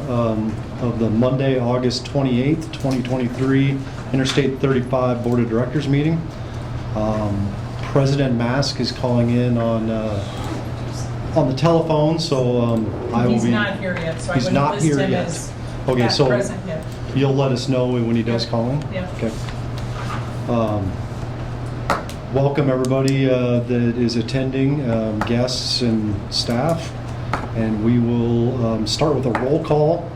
of the Monday, August 28th, 2023 Interstate 35 Board of Directors meeting. President Mask is calling in on the telephone, so I will be... He's not here yet, so I He's not wouldn't list here him yet. as Okay, not so present yet. you'll let us know when he does call in? Yeah. Okay. Welcome everybody that is attending, guests and staff, and we will start with a roll call.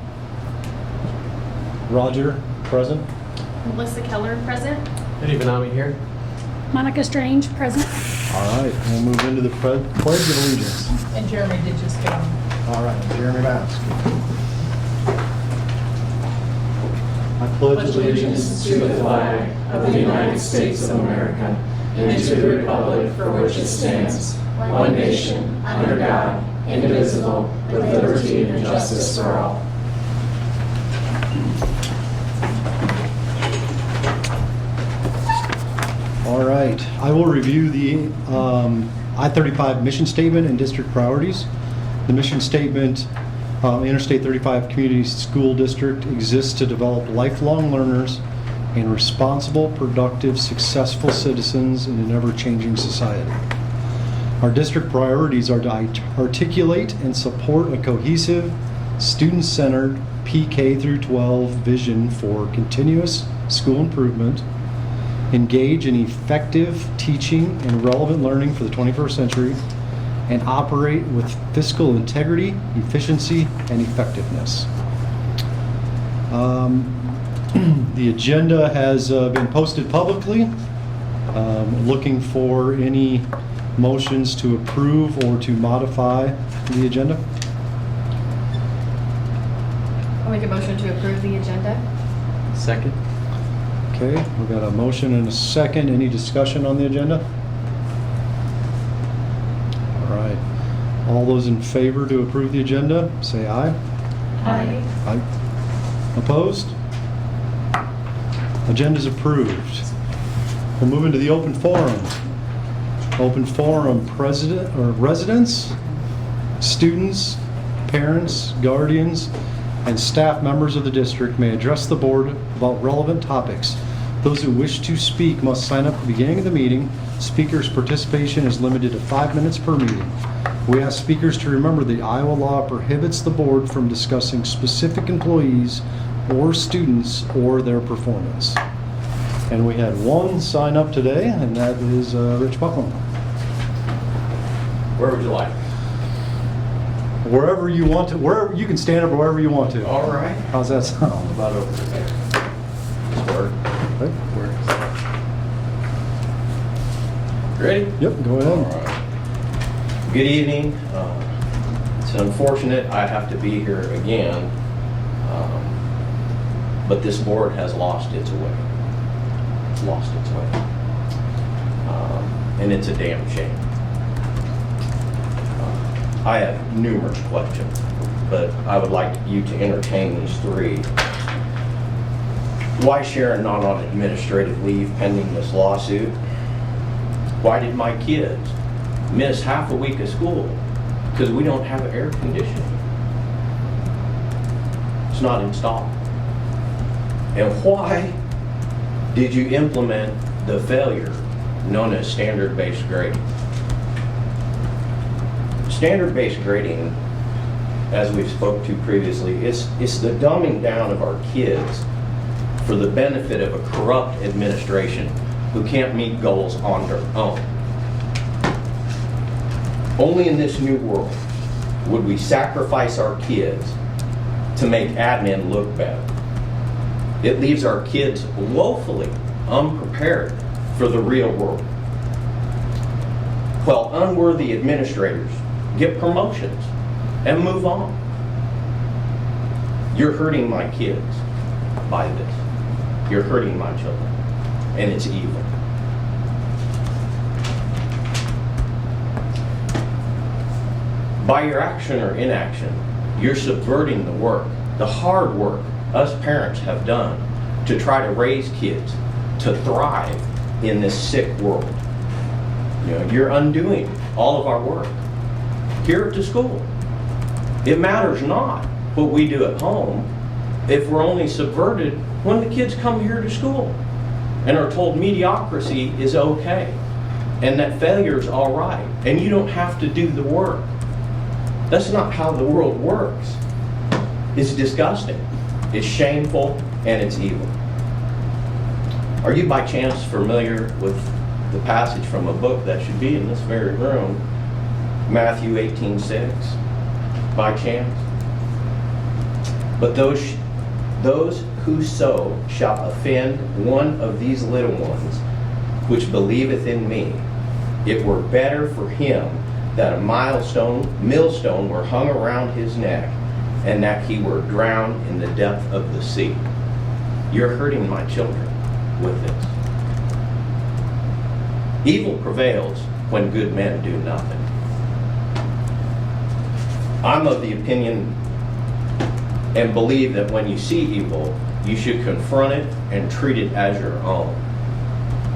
Roger, present. Melissa Keller, present. Eddie Benami here. Monica Strange, present. All right, we'll move into the Pledge of Allegiance. And Jeremy did just get on. All right, Jeremy Mask. I pledge allegiance to the flag of the United States of America and to the republic for which it stands, one nation, under God, indivisible, with liberty and justice for all. All right, I will review the I-35 mission statement and district priorities. The mission statement, Interstate 35 Community School District exists to develop lifelong learners and responsible, productive, successful citizens in an ever-changing society. Our district priorities are to articulate and support a cohesive, student-centered PK through 12 vision for continuous school improvement, engage in effective teaching and relevant learning for the 21st century, and operate with fiscal integrity, efficiency, and effectiveness. The agenda has been posted publicly. Looking for any motions to approve or to modify the agenda. I'll make a motion to approve the agenda. Second. Okay, we've got a motion and a second. Any discussion on the agenda? All right. All those in favor to approve the agenda, say aye. Aye. Aye. Opposed? Agenda's approved. We'll move into the open forum. Open forum residents, students, parents, guardians, and staff members of the district may address the board about relevant topics. Those who wish to speak must sign up at the beginning of the meeting. Speakers' participation is limited to 5 minutes per meeting. We ask speakers to remember the Iowa law prohibits the board from discussing specific employees or students or their performance. And we had one sign up today, and that is Rich Buckland. Where would you like? Wherever you want to, wherever you can stand up wherever you want to. All right. How's that sound? About over there. This work. Okay. Ready? Yep, go All ahead. right. Good evening. It's unfortunate I have to be here again, but this board has lost its way. It's lost its way. And it's a damn shame. I have numerous questions, but I would like you to entertain these three. Why Sharon not on administrative leave pending this lawsuit? Why did my kids miss half a week of school? Because we don't have air conditioning. It's not installed. And why did you implement the failure known as standard-based grading? Standard-based grading, as we've spoke to previously, it's the dumbing down of our kids for the benefit of a corrupt administration who can't meet goals on their own. Only in this new world would we sacrifice our kids to make admin look better. It leaves our kids woefully unprepared for the real world. While unworthy administrators get promotions and move on. You're hurting my kids by this. You're hurting my children, and it's evil. By your action or inaction, you're subverting the work, the hard work us parents have done to try to raise kids to thrive in this sick world. You know, you're undoing all of our work here at the school. It matters not what we do at home if we're only subverted when the kids come here to school and are told mediocrity is okay and that failure is all right and you don't have to do the work. That's not how the world works. It's disgusting, it's shameful, and it's evil. Are you by chance familiar with the passage from a book that should be in this very room, Matthew 18:6? By chance? But those who so shall offend one of these little ones, which believeth in me, it were better for him that a millstone were hung around his neck, and that he were drowned in the depth of the sea. You're hurting my children with this. Evil prevails when good men do nothing. I'm of the opinion and believe that when you see evil, you should confront it and treat it as your own.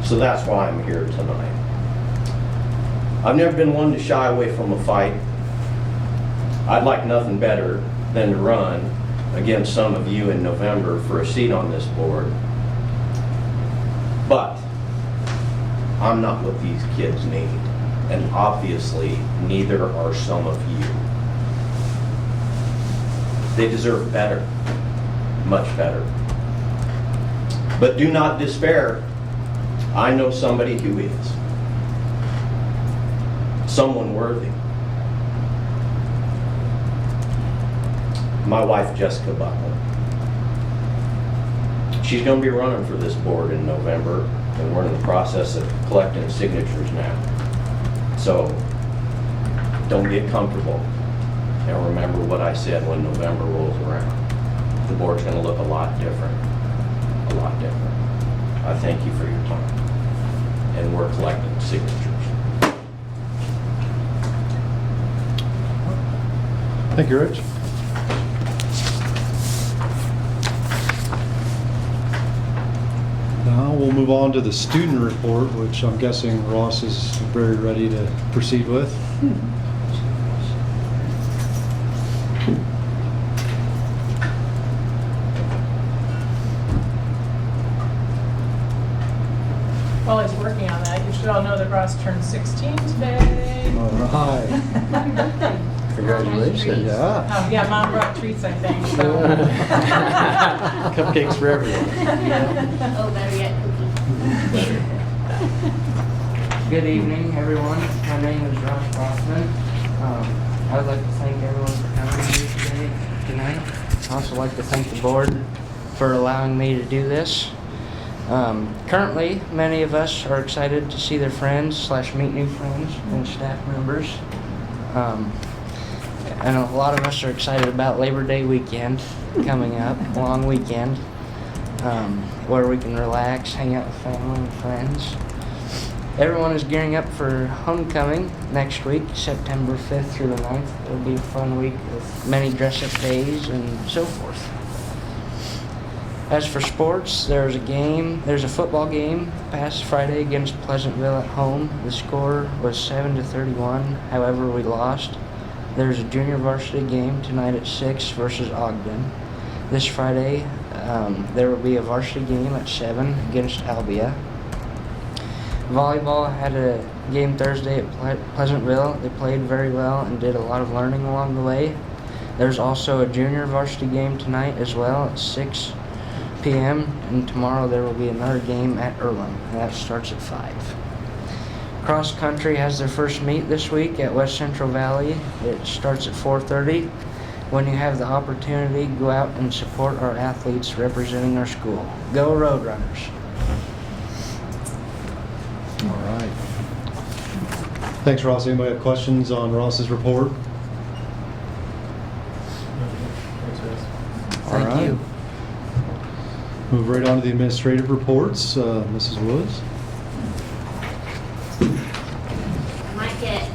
So that's why I'm here tonight. I've never been one to shy away from a fight. I'd like nothing better than to run against some of you in November for a seat on this board. But I'm not what these kids need, and obviously neither are some of you. They deserve better, much better. But do not despair. I know somebody who is. Someone worthy. My wife, Jessica Butler. She's going to be running for this board in November, and we're in the process of collecting signatures now. So don't get comfortable, and remember what I said when November rolls around. The board's going to look a lot different, a lot different. I thank you for your time, and we're collecting signatures. Thank you, Rich. Now we'll move on to the student report, which I'm guessing Ross is very ready to proceed with. While he's working on that, you should all know that Ross turned 16 today. All right. Congratulations. Yeah. Yeah, Mom brought treats, I think, so. Cupcakes for everyone. Oh, better yet, cookie. Good evening, everyone. My name is Josh Rossman. I would like to thank everyone for coming here tonight. I'd also like to thank the board for allowing me to do this. Currently, many of us are excited to see their friends / meet new friends and staff members. And a lot of us are excited about Labor Day weekend coming up, long weekend, where we can relax, hang out with family and friends. Everyone is gearing up for homecoming next week, September 5th through the 9th. It'll be a fun week with many dress-up days and so forth. As for sports, there's a football game past Friday against Pleasantville at home. The score was 7-31, however we lost. There's a junior varsity game tonight at 6 versus Ogden. This Friday, there will be a varsity game at 7 against Albia. Volleyball had a game Thursday at Pleasantville. They played very well and did a lot of learning along the way. There's also a junior varsity game tonight as well at 6 p.m. and tomorrow there will be another game at Earlham, and that starts at 5. Cross country has their first meet this week at West Central Valley. It starts at 4:30. When you have the opportunity, go out and support our athletes representing our school. Go Roadrunners! All right. Thanks, Ross. Anybody have questions on Ross's report? Thank right. you. Move right on to the administrative reports. Mrs. Woods. Might get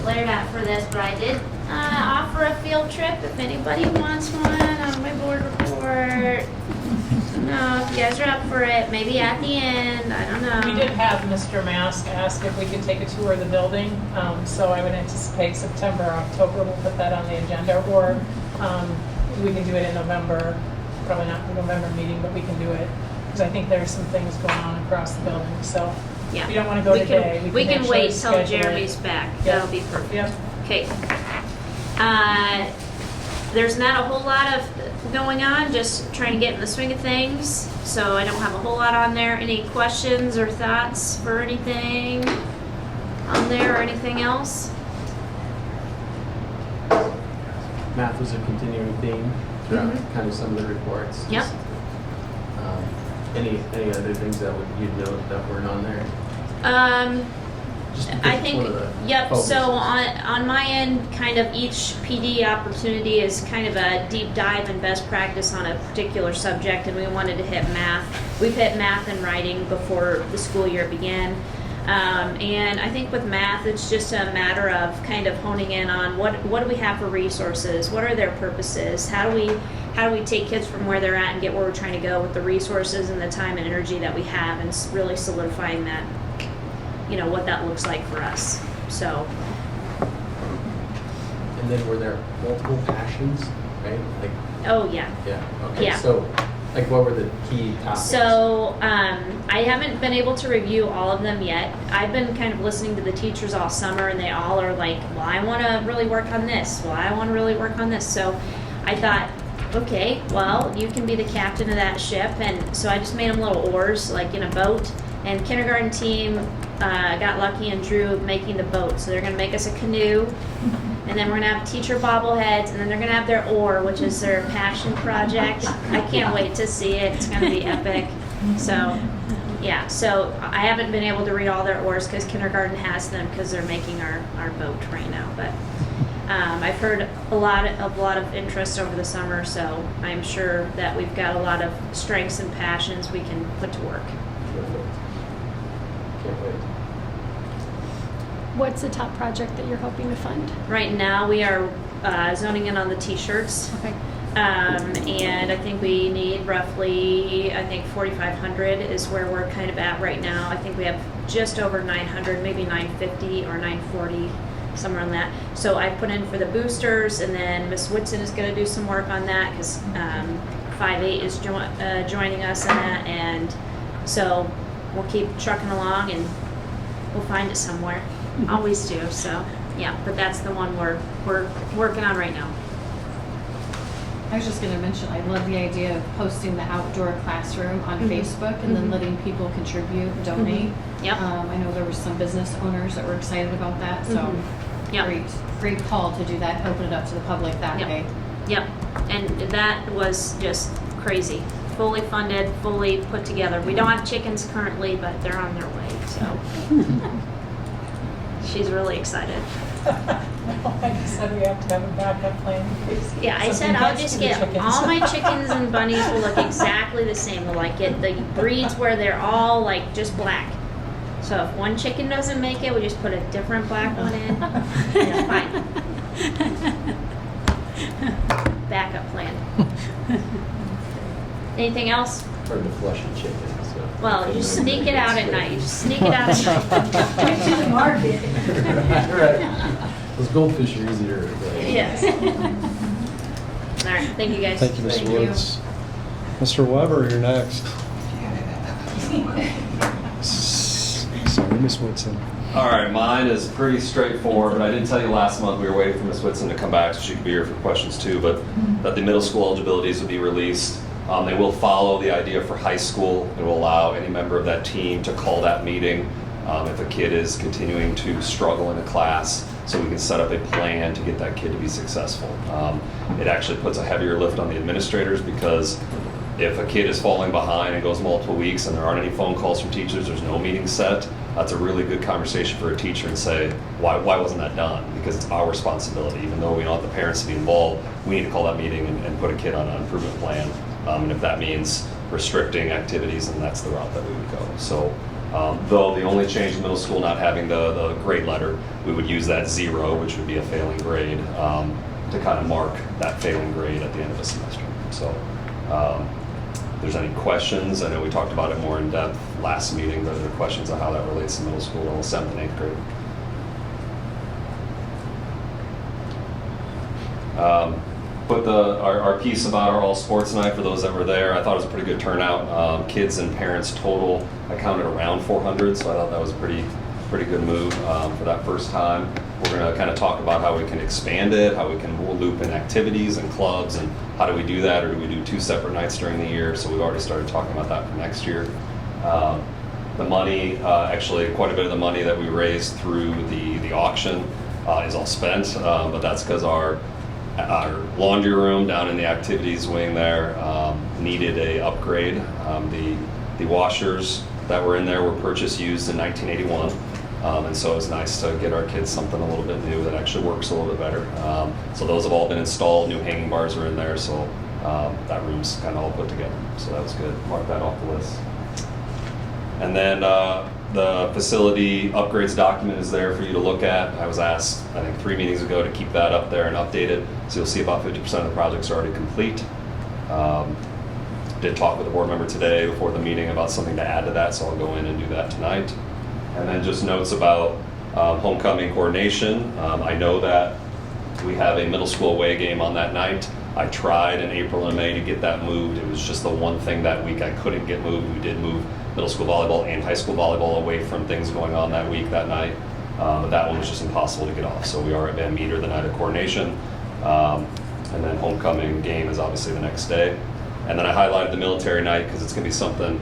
blared out for this, but I did offer a field trip if anybody wants one on my board report. No, if you guys are up for it, maybe at the end, I don't know. We did have Mr. Mask ask if we could take a tour of the building, so I would anticipate September, October, we'll put that on the agenda, or We can do it in November, probably not a November meeting, but we can do it, because I think there's some things going on across the building, so. Yeah. If you don't want to go today, We can actually wait till schedule it. Jeremy's back. Yep. That'll be perfect. Yep. Okay. There's not a whole lot of going on, just trying to get in the swing of things. So I don't have a whole lot on there. Any questions or thoughts for anything on there or anything else? Math was a continuing theme throughout Mhm. kind of some of the reports. Yep. Just, any other things that you'd note that weren't on there? Just because I it's think, one of the yep, so focuses. on my end, kind of each PD opportunity is kind of a deep dive and best practice on a particular subject, and we wanted to hit math. We've hit math and writing before the school year began. And I think with math, it's just a matter of kind of honing in on what do we have for resources? What are their purposes? How do we take kids from where they're at and get where we're trying to go with the resources and the time and energy that we have, and really solidifying that, what that looks like for us. So, And then were there multiple passions, right? Like, oh yeah. yeah, okay. Yeah. So, like, what were the key topics? So, I haven't been able to review all of them yet. I've been kind of listening to the teachers all summer, and they all are like, well, I want to really work on this. Well, I want to really work on this. So I thought, okay, well, you can be the captain of that ship. And so I just made them little oars, like in a boat. And kindergarten team got lucky and drew making the boat. So they're going to make us a canoe. And then we're going to have teacher bobbleheads, and then they're going to have their oar, which is their passion project. I can't wait to see it. It's going to be epic. So, yeah. So I haven't been able to read all their oars because kindergarten has them because they're making our boat right now. But I've heard a lot of interest over the summer, so I'm sure that we've got a lot of strengths and passions we can put to work. Perfect. Can't wait. What's the top project that you're hoping to fund? Right now, we are zoning in on the T-shirts. Okay. And I think we need roughly, 4,500 is where we're kind of at right now. I think we have just over 900, maybe 950 or 940, somewhere on that. So I put in for the boosters, and then Miss Whitson is going to do some work on that because 5-8 is joining us in that, and so we'll keep trucking along and we'll find it somewhere. Always do. So yeah, but that's the one we're working on right now. I was just going to mention, I love the idea of posting the outdoor classroom on Facebook and then letting people contribute, donate. Yep. I know there were some business owners that were excited about that, so Yep. great call to do that, open it up to the public that Yep. way. Yep, and that was just crazy. Fully funded, fully put together. We don't have chickens currently, but they're on their way, so. She's really excited. I just said we have to have a backup plan in case. Yeah, I something said I'll gets just to the get chickens. all my chickens and bunnies will look exactly the same. We'll like get the breeds where they're all like just black. So if one chicken doesn't make it, we just put a different black one in. Yeah, fine. Backup plan. Anything else? Hard to flush a chicken, so. Well, you just sneak it out at night. You just sneak it out at night. Get to the market. Right. Those goldfish are easier to replace. Yes. All right, thank you guys. Thank you, Ms. Thank you. Woods. Mr. Weber, you're next. Sorry, Ms. Woodson. All right, mine is pretty straightforward, but I did tell you last month we were waiting for Ms. Whitson to come back so she could be here for questions too, but that the middle school eligibilities would be released. They will follow the idea for high school. It will allow any member of that team to call that meeting if a kid is continuing to struggle in a class, so we can set up a plan to get that kid to be successful. It actually puts a heavier lift on the administrators because if a kid is falling behind and goes multiple weeks and there aren't any phone calls from teachers, there's no meeting set, that's a really good conversation for a teacher and say, why wasn't that done? Because it's our responsibility. Even though we don't want the parents to be involved, we need to call that meeting and put a kid on an improvement plan. And if that means restricting activities, then that's the route that we would go. So though the only change in middle school not having the grade letter, we would use that 0, which would be a failing grade, to kind of mark that failing grade at the end of the semester. So if there's any questions, I know we talked about it more in depth last meeting, but are there questions on how that relates to middle school, 7th and 8th grade? put our piece about our all sports night for those that were there. I thought it was a pretty good turnout. Kids and parents total, I counted around 400, so I thought that was a pretty good move for that first time. We're going to kind of talk about how we can expand it, how we can loop in activities and clubs, and how do we do that, or do we do 2 separate nights during the year? So we've already started talking about that for next year. The money, actually quite a bit of the money that we raised through the auction is all spent, but that's because our laundry room down in the activities wing there needed a upgrade. The washers that were in there were purchased used in 1981. And so it's nice to get our kids something a little bit new that actually works a little bit better. So those have all been installed, new hanging bars are in there, so that room's kind of all put together. So that was good, mark that off the list. And then the facility upgrades document is there for you to look at. I was asked, I think 3 meetings ago, to keep that up there and update it. So you'll see about 50% of the projects are already complete. Did talk with a board member today before the meeting about something to add to that, so I'll go in and do that tonight. And then just notes about homecoming coordination. I know that we have a middle school away game on that night. I tried in April and May to get that moved. It was just the one thing that week I couldn't get moved. We did move middle school volleyball and high school volleyball away from things going on that week, that night. But that one was just impossible to get off. So we are at Van Meter the night of coordination. And then homecoming game is obviously the next day. And then I highlighted the military night because it's going to be something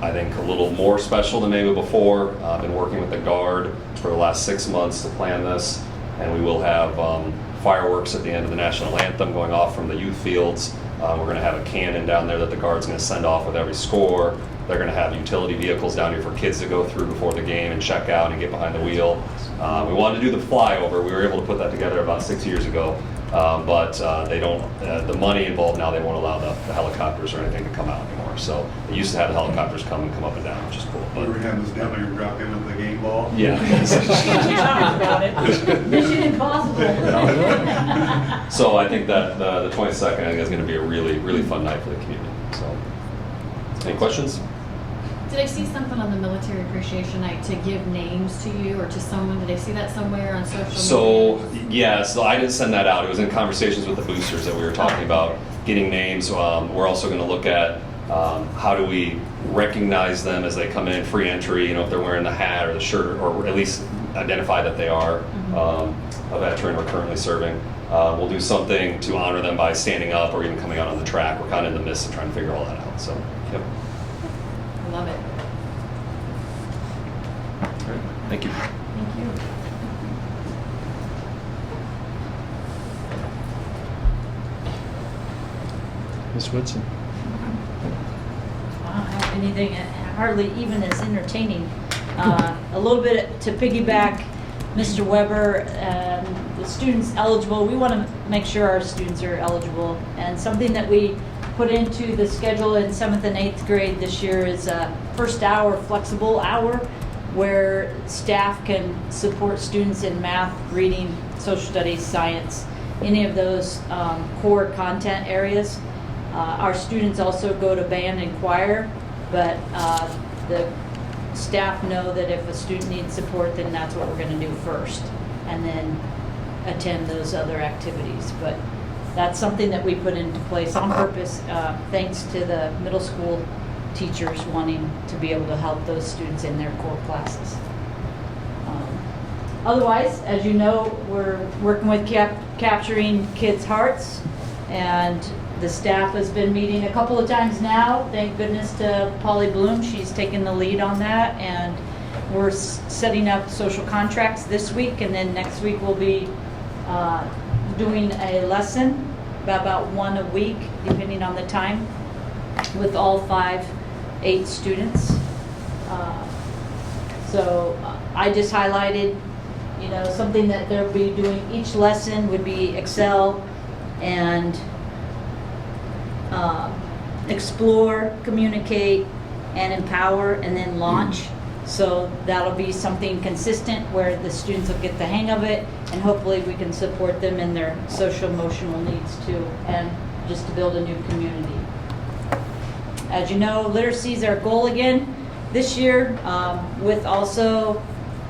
I think a little more special than maybe before. I've been working with the Guard for the last 6 months to plan this, and we will have fireworks at the end of the national anthem going off from the youth fields. We're going to have a cannon down there that the Guard's going to send off with every score. They're going to have utility vehicles down here for kids to go through before the game and check out and get behind the wheel. We wanted to do the flyover. We were able to put that together about 6 years ago. But they don't, the money involved now, they won't allow the helicopters or anything to come out anymore. So they used to have the helicopters come up and down, which is cool. But we were having this down there and drop into the game ball. yeah. We talked about it. Mission impossible. So I think that the 22nd, I think, is going to be a really, really fun night for the community. So, any questions? Did I see something on the military appreciation night to give names to you or to someone? Did I see that somewhere on social media? So, yeah, so I didn't send that out. It was in conversations with the boosters that we were talking about getting names. We're also going to look at how do we recognize them as they come in, free entry, if they're wearing the hat or the shirt, or at least identify that they are a veteran or currently serving. We'll do something to honor them by standing up or even coming out on the track. We're kind of in the midst of trying to figure all that out. So, yep. I love it. All right. Thank you. Thank you. Ms. Whitson. I don't have anything hardly even as entertaining. A little bit to piggyback Mr. Weber, the students eligible, we want to make sure our students are eligible. And something that we put into the schedule in 7th and 8th grade this year is a first hour flexible hour where staff can support students in math, reading, social studies, science, any of those core content areas. Our students also go to band and choir, but the staff know that if a student needs support, then that's what we're going to do first, and then attend those other activities. But that's something that we put into place on purpose, thanks to the middle school teachers wanting to be able to help those students in their core classes. Otherwise, as you know, we're working with capturing kids' hearts, and the staff has been meeting a couple of times now. Thank goodness to Polly Bloom. She's taken the lead on that, and we're setting up social contracts this week, and then next week we'll be doing a lesson, about one a week, depending on the time, with all 8 students. So I just highlighted, something that they'll be doing. Each lesson would be Excel and explore, communicate, and empower, and then launch. So that'll be something consistent where the students will get the hang of it, and hopefully we can support them in their social emotional needs too, and just to build a new community. As you know, literacy is our goal again this year, with also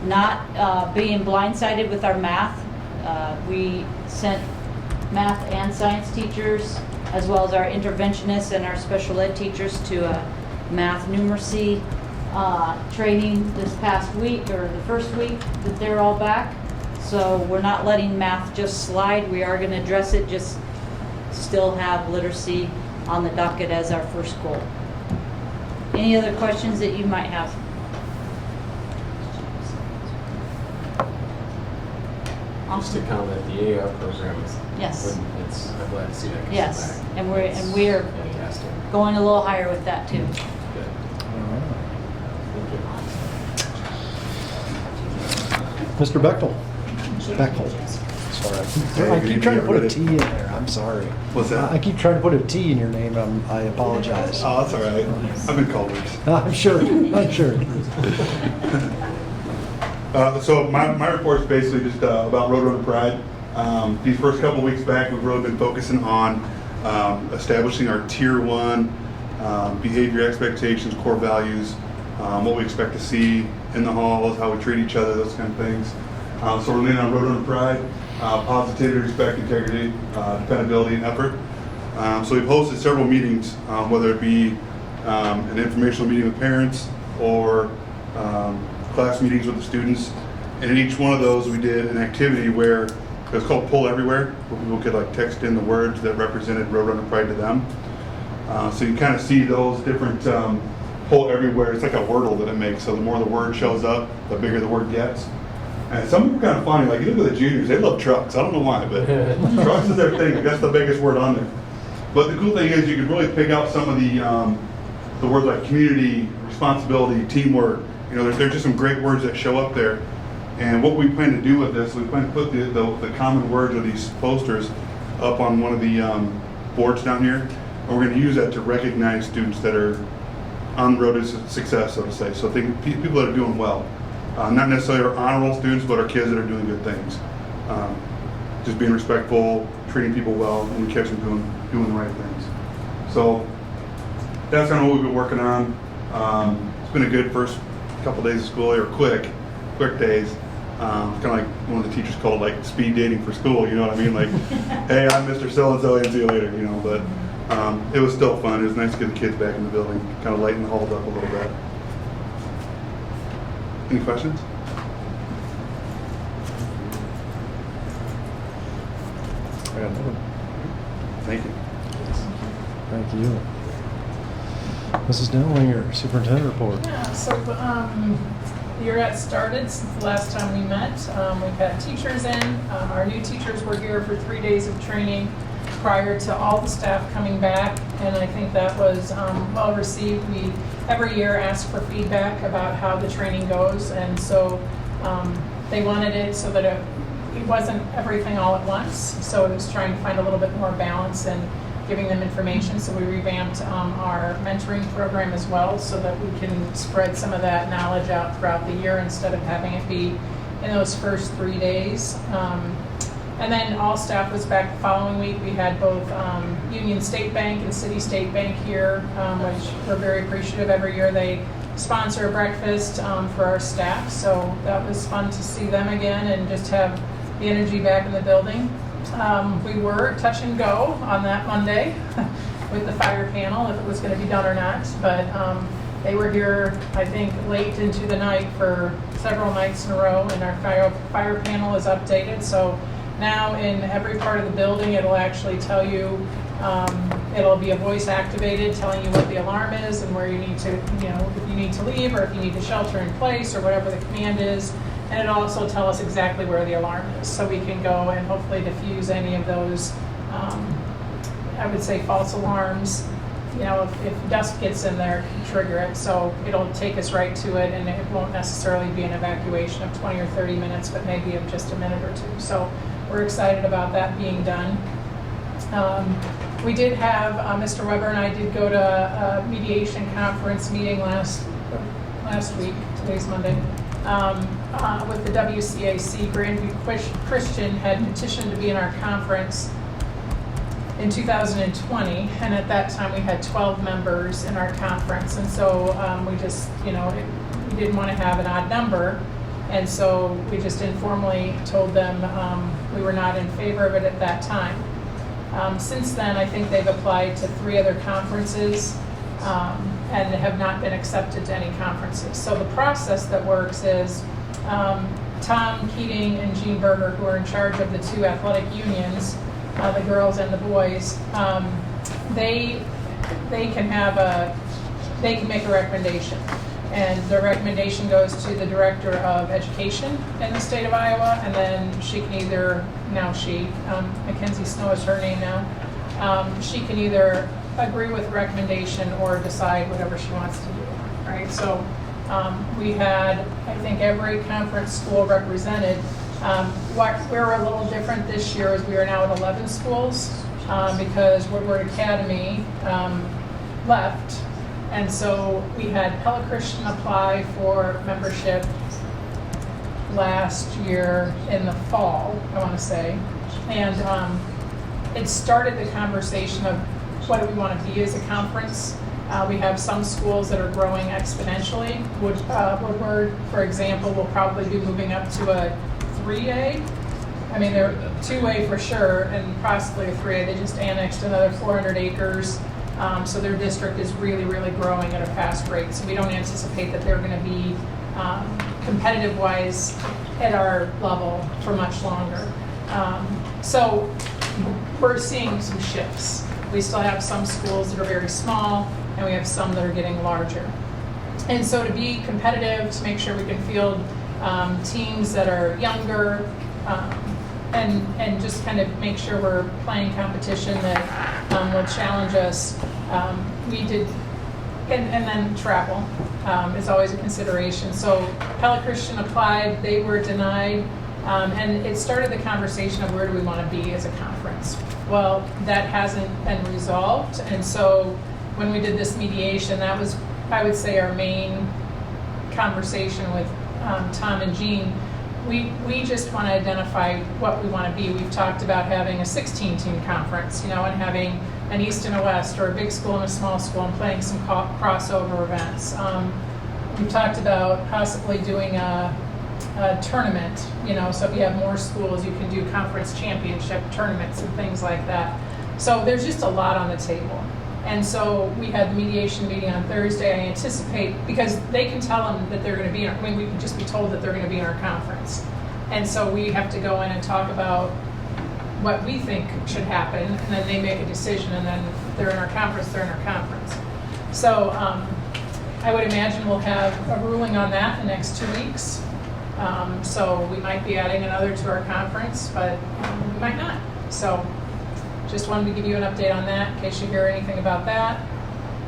not being blindsided with our math. We sent math and science teachers, as well as our interventionists and our special ed teachers to a math numeracy training this past week, or the first week that they're all back. So we're not letting math just slide. We are going to address it, just still have literacy on the docket as our first goal. Any other questions that you might have? Just to comment, the AR program is. Yes. I'm glad to see that. Yes, back. and we're Fantastic. going a little higher with that too. Good. Mr. Bechtel. Sorry, I keep trying to put a T in there. I'm sorry. What's that? I keep trying to put a T in your name. I apologize. Oh, that's all right. I've been called worse. I'm sure. I'm sure. So my report is basically just about Roadrunner Pride. These first couple weeks back, we've really been focusing on establishing our Tier 1 behavior expectations, core values, what we expect to see in the halls, how we treat each other, those kind of things. So we're leaning on Roadrunner Pride, positivity, respect, integrity, dependability, and effort. So we've hosted several meetings, whether it be an informational meeting with parents or class meetings with the students. And in each one of those, we did an activity where it was called Pull Everywhere, where people could like text in the words that represented Roadrunner Pride to them. So you kind of see those different Pull Everywhere. It's like a wordle that it makes. So the more the word shows up, the bigger the word gets. And some of them are kind of funny. Like you look at the juniors, they love trucks. I don't know why, but trucks is their thing. That's the biggest word on there. But the cool thing is you can really pick out some of the words like community, responsibility, teamwork. You know, there's just some great words that show up there. And what we plan to do with this, we plan to put the common words of these posters up on one of the boards down here. And we're going to use that to recognize students that are on the road to success, so to say. So people that are doing well. Not necessarily our honor roll students, but our kids that are doing good things. Just being respectful, treating people well, and we catch them doing the right things. So that's kind of what we've been working on. It's been a good first couple days of school here, quick days. It's kind of like one of the teachers called like speed dating for school, you know what I mean? Like, hey, I'm Mr. So-and-so, and see you later, you know, but it was still fun. It was nice to get the kids back in the building, kind of lighten the halls up a little bit. Any questions? Thank you. Thank you. Mrs. Dillon, superintendent report. Yeah, so year got started since the last time we met. We've had teachers in. Our new teachers were here for 3 days of training prior to all the staff coming back, and I think that was well received. We every year ask for feedback about how the training goes, and so they wanted it so that it wasn't everything all at once. So it was trying to find a little bit more balance and giving them information. So we revamped our mentoring program as well, so that we can spread some of that knowledge out throughout the year instead of having it be in those first 3 days. And then all staff was back the following week. We had both Union State Bank and City State Bank here, which we're very appreciative. Every year they sponsor a breakfast for our staff, so that was fun to see them again and just have the energy back in the building. We were touch and go on that Monday with the fire panel, if it was going to be done or not, but they were here, I think, late into the night for several nights in a row, and our fire panel is updated. So now in every part of the building, it'll actually tell you, it'll be a voice activated telling you what the alarm is and where you need to, you know, if you need to leave or if you need to shelter in place or whatever the command is. And it'll also tell us exactly where the alarm is, so we can go and hopefully diffuse any of those, I would say, false alarms. You know, if dust gets in there, it can trigger it, so it'll take us right to it, and it won't necessarily be an evacuation of 20 or 30 minutes, but maybe of just a minute or two. So we're excited about that being done. We did have, Mr. Weber and I did go to a mediation conference meeting last week, today's Monday, with the WCAC. Grandview Christian had petitioned to be in our conference in 2020, and at that time we had 12 members in our conference, and so we just, you know, we didn't want to have an odd number, and so we just informally told them we were not in favor of it at that time. Since then, I think they've applied to 3 other conferences and have not been accepted to any conferences. So the process that works is Tom Keating and Jean Berger, who are in charge of the 2 athletic unions, the girls and the boys, they can make a recommendation. And the recommendation goes to the Director of Education in the state of Iowa, and then she can either, Mackenzie Snow is her name now, she can either agree with the recommendation or decide whatever she wants to do, right? So we had, I think, every conference school represented. We're a little different this year as we are now at 11 schools because Woodward Academy left. And so we had Pella Christian apply for membership last year in the fall, I want to say. And it started the conversation of what do we want to be as a conference. We have some schools that are growing exponentially. Woodward, for example, will probably be moving up to a 3A. I mean, they're 2A for sure, and possibly a 3A. They just annexed another 400 acres. So their district is really, really growing at a fast rate. So we don't anticipate that they're going to be competitive-wise at our level for much longer. So we're seeing some shifts. We still have some schools that are very small, and we have some that are getting larger. And so to be competitive, to make sure we can field teams that are younger, and just kind of make sure we're playing competition that will challenge us. We did, and then travel is always a consideration. So Pella Christian applied, they were denied, and it started the conversation of where do we want to be as a conference. Well, that hasn't been resolved, and so when we did this mediation, that was, I would say, our main conversation with Tom and Jean. We just want to identify what we want to be. We've talked about having a 16-team conference, and having an East and a West, or a big school and a small school, and playing some crossover events. We've talked about possibly doing a tournament, so if you have more schools, you can do conference championship tournaments and things like that. So there's just a lot on the table. And so we had the mediation meeting on Thursday. I anticipate, because they can tell them that they're going to be we can just be told that they're going to be in our conference. And so we have to go in and talk about what we think should happen, and then they make a decision, and then if they're in our conference, they're in our conference. So I would imagine we'll have a ruling on that in the next 2 weeks. So we might be adding another to our conference, but we might not. So just wanted to give you an update on that in case you hear anything about that.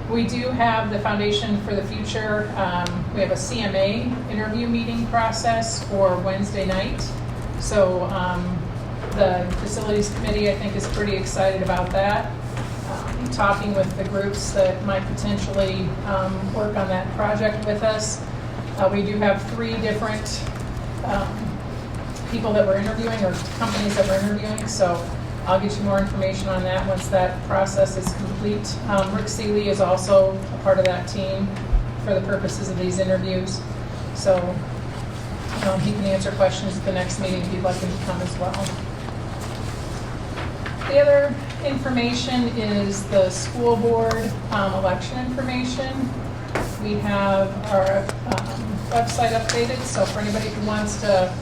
We do have the Foundation for the Future. We have a CMA interview meeting process for Wednesday night. So the Facilities Committee, I think, is pretty excited about that. Talking with the groups that might potentially work on that project with us. We do have 3 different people that we're interviewing, or companies that we're interviewing. So I'll get you more information on that once that process is complete. Rick Seeley is also a part of that team for the purposes of these interviews. So he can answer questions at the next meeting if you'd like him to come as well. The other information is the school board election information. We have our website updated, so for anybody who wants to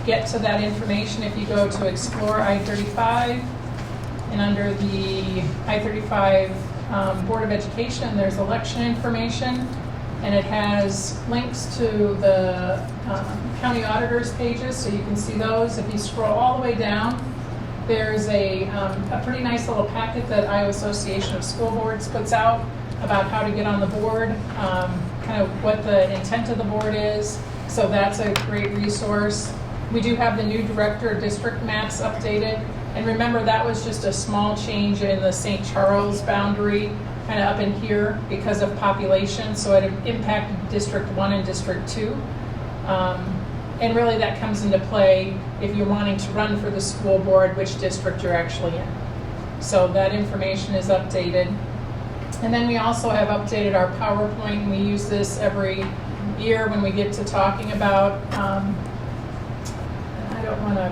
get to that information, if you go to Explore I-35, and under the I-35 Board of Education, there's election information, and it has links to the county auditors pages, so you can see those. If you scroll all the way down, there's a pretty nice little packet that Iowa Association of School Boards puts out about how to get on the board, kind of what the intent of the board is. So that's a great resource. We do have the new director of district maps updated. And remember, that was just a small change in the St. Charles boundary, kind of up in here because of population. So it impacted District 1 and District 2. And really that comes into play if you're wanting to run for the school board, which district you're actually in. So that information is updated. And then we also have updated our PowerPoint, and we use this every year when we get to talking about, I don't want to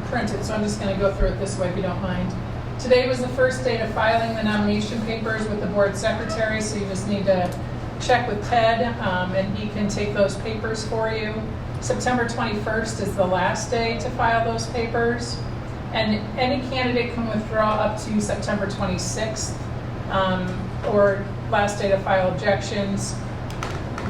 print it, so I'm just going to go through it this way if you don't mind. Today was the first day of filing the nomination papers with the board secretary, so you just need to check with Ted, and he can take those papers for you. September 21st is the last day to file those papers, and any candidate can withdraw up to September 26th, or last day to file objections.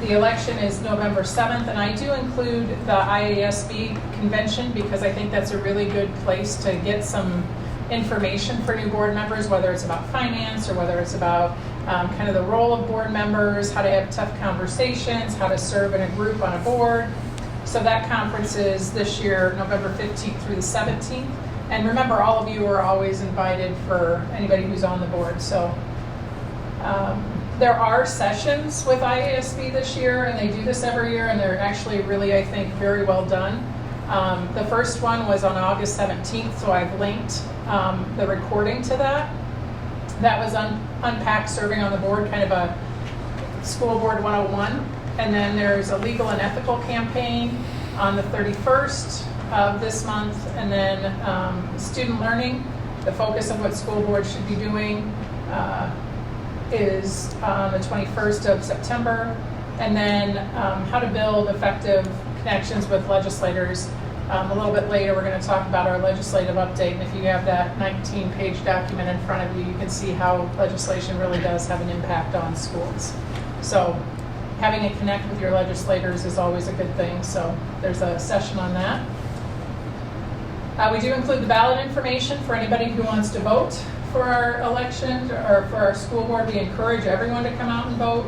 The election is November 7th, and I do include the IASB convention because I think that's a really good place to get some information for new board members, whether it's about finance or whether it's about kind of the role of board members, how to have tough conversations, how to serve in a group on a board. So that conference is this year, November 15th through the 17th. And remember, all of you are always invited for anybody who's on the board. So there are sessions with IASB this year, and they do this every year, and they're actually really, I think, very well done. The first one was on August 17th, so I've linked the recording to that. That was Unpack Serving on the Board, kind of a School Board 101. And then there's a legal and ethical campaign on the 31st of this month. And then student learning, the focus of what school boards should be doing is on the 21st of September. And then how to build effective connections with legislators. A little bit later, we're going to talk about our legislative update. And if you have that 19-page document in front of you, you can see how legislation really does have an impact on schools. So having a connect with your legislators is always a good thing. So there's a session on that. We do include the ballot information for anybody who wants to vote for our election or for our school board. We encourage everyone to come out and vote.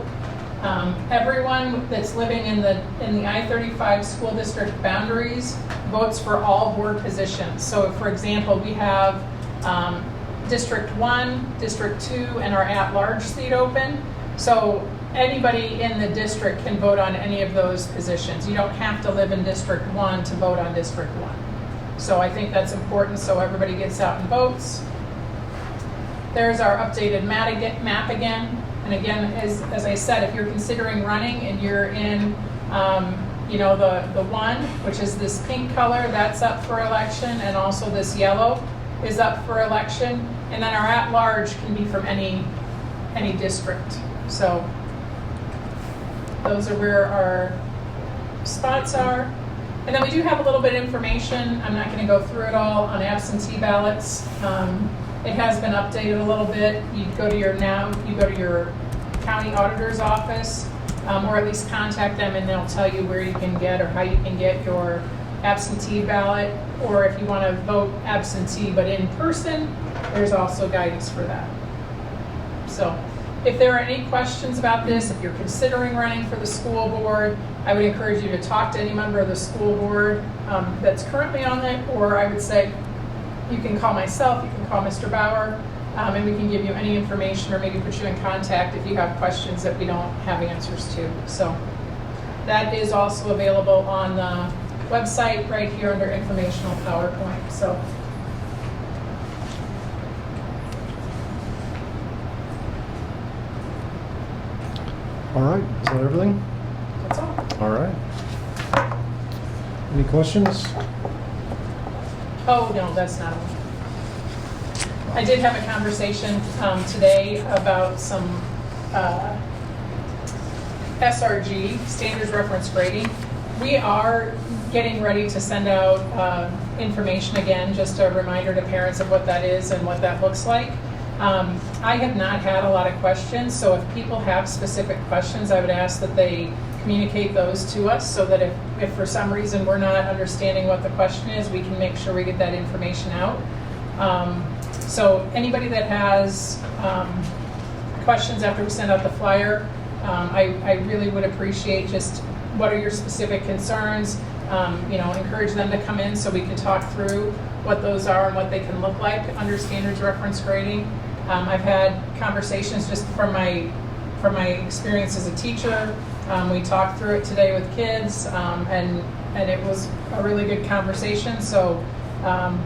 Everyone that's living in the I-35 school district boundaries votes for all board positions. So for example, we have District 1, District 2, and our at-large seat open. So anybody in the district can vote on any of those positions. You don't have to live in District 1 to vote on District 1. So I think that's important, so everybody gets out and votes. There's our updated map again. And again, as I said, if you're considering running and you're in, the one, which is this pink color, that's up for election, and also this yellow is up for election. And then our at-large can be from any district. So those are where our spots are. And then we do have a little bit of information. I'm not going to go through it all on absentee ballots. It has been updated a little bit. You go to your county auditor's office, or at least contact them, and they'll tell you where you can get or how you can get your absentee ballot. Or if you want to vote absentee but in person, there's also guidance for that. So if there are any questions about this, if you're considering running for the school board, I would encourage you to talk to any member of the school board that's currently on it, or I would say you can call myself, you can call Mr. Bauer, and we can give you any information or maybe put you in contact if you have questions that we don't have answers to. So that is also available on the website right here under informational PowerPoint. So All right, is that everything? that's all. All right. Any questions? Oh, no, that's not all. I did have a conversation today about some SRG, Standards Reference Grading. We are getting ready to send out information again, just a reminder to parents of what that is and what that looks like. I have not had a lot of questions, so if people have specific questions, I would ask that they communicate those to us so that if for some reason we're not understanding what the question is, we can make sure we get that information out. So anybody that has questions after we send out the flyer, I really would appreciate just what are your specific concerns. Encourage them to come in so we can talk through what those are and what they can look like under standards reference grading. I've had conversations just from my experience as a teacher. We talked through it today with kids, and it was a really good conversation. So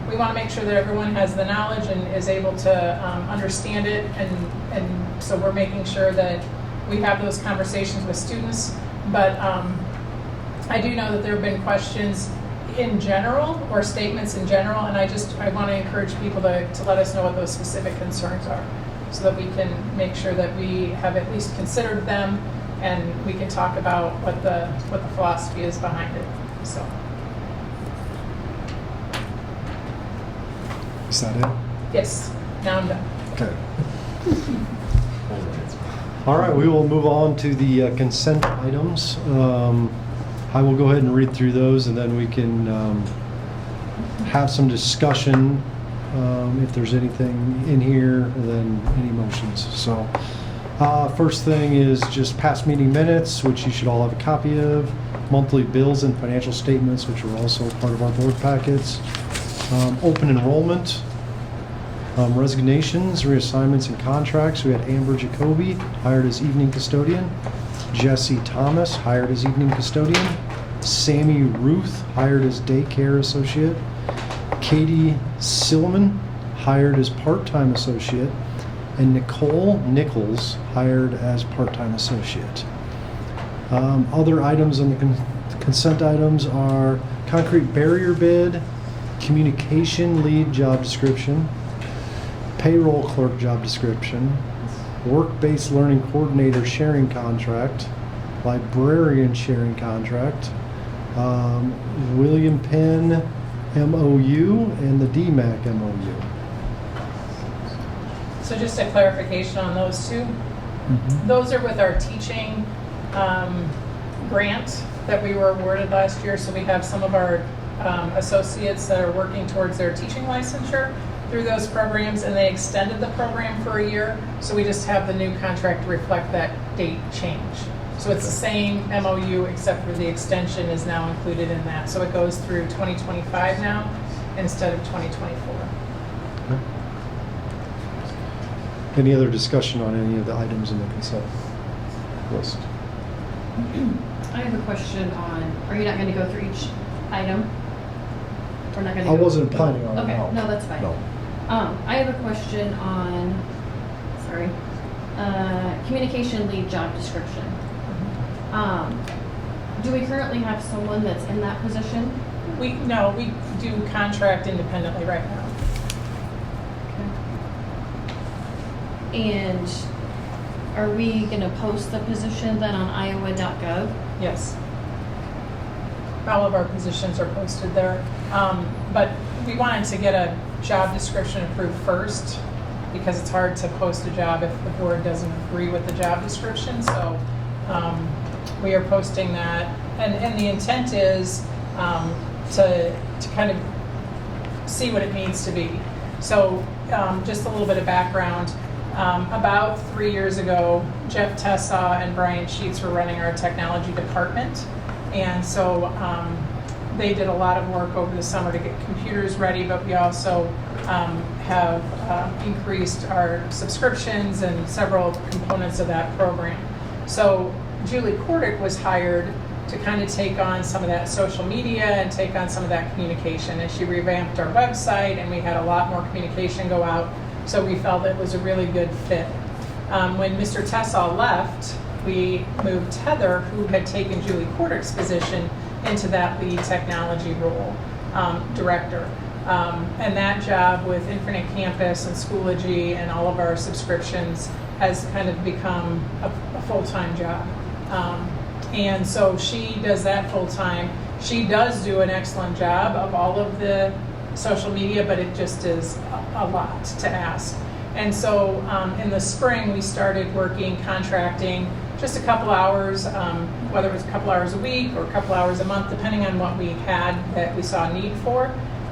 we want to make sure that everyone has the knowledge and is able to understand it, and so we're making sure that we have those conversations with students. But I do know that there have been questions. in general, or statements in general, and I want to encourage people to let us know what those specific concerns are, so that we can make sure that we have at least considered them, and we can talk about what the philosophy is behind it, so. Is that it? Yes, now I'm done. Okay. All right, we will move on to the consent items. I will go ahead and read through those, and then we can have some discussion if there's anything in here, and then any motions. So first thing is just past meeting minutes, which you should all have a copy of. Monthly bills and financial statements, which are also part of our board packets. Open enrollment. Resignations, reassignments, and contracts. We had Amber Jacoby, hired as evening custodian. Jesse Thomas, hired as evening custodian. Sammy Ruth, hired as daycare associate. Katie Silliman, hired as part-time associate. And Nicole Nichols, hired as part-time associate. Other items on the consent items are concrete barrier bid, communication lead job description, payroll clerk job description, work-based learning coordinator sharing contract, librarian sharing contract, William Penn MOU, and the DMAC MOU. So just a clarification on those two. Those are with our teaching grant that we were awarded last year. So we have some of our associates that are working towards their teaching licensure through those programs, and they extended the program for a year. So we just have the new contract to reflect that date change. So it's the same MOU, except for the extension is now included in that. So it goes through 2025 now instead of 2024. Okay. Any other discussion on any of the items in the consent list? I have a question on, are you not going to go through each item? We're not going to I wasn't planning on it. Okay, no, that's fine. No. I have a question on, sorry, communication lead job description. Do we currently have someone that's in that position? No, we do contract independently right now. Okay. And are we going to post the position then on iowa.gov? Yes. All of our positions are posted there. But we wanted to get a job description approved first, because it's hard to post a job if the board doesn't agree with the job description. So we are posting that. And the intent is to kind of see what it needs to be. So just a little bit of background. About 3 years ago, Jeff Tessa and Brian Sheets were running our technology department. And so they did a lot of work over the summer to get computers ready, but we also have increased our subscriptions and several components of that program. So Julie Kordick was hired to kind of take on some of that social media and take on some of that communication. And she revamped our website, and we had a lot more communication go out. So we felt it was a really good fit. When Mr. Tessall left, we moved Heather, who had taken Julie Kordick's position, into that lead technology role, director. And that job with Infinite Campus and Schoology and all of our subscriptions has kind of become a full-time job. And so she does that full-time. She does do an excellent job of all of the social media, but it just is a lot to ask. And so in the spring, we started working, contracting, just a couple hours, whether it was a couple hours a week or a couple hours a month, depending on what we had that we saw a need for.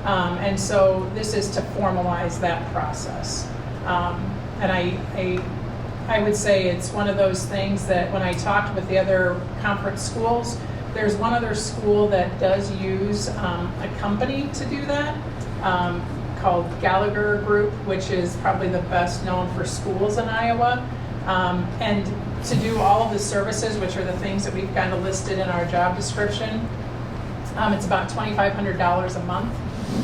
And so this is to formalize that process. And I would say it's one of those things that when I talked with the other conference schools, there's one other school that does use a company to do that, called Gallagher Group, which is probably the best known for schools in Iowa. And to do all of the services, which are the things that we've kind of listed in our job description, it's about $2,500 a month.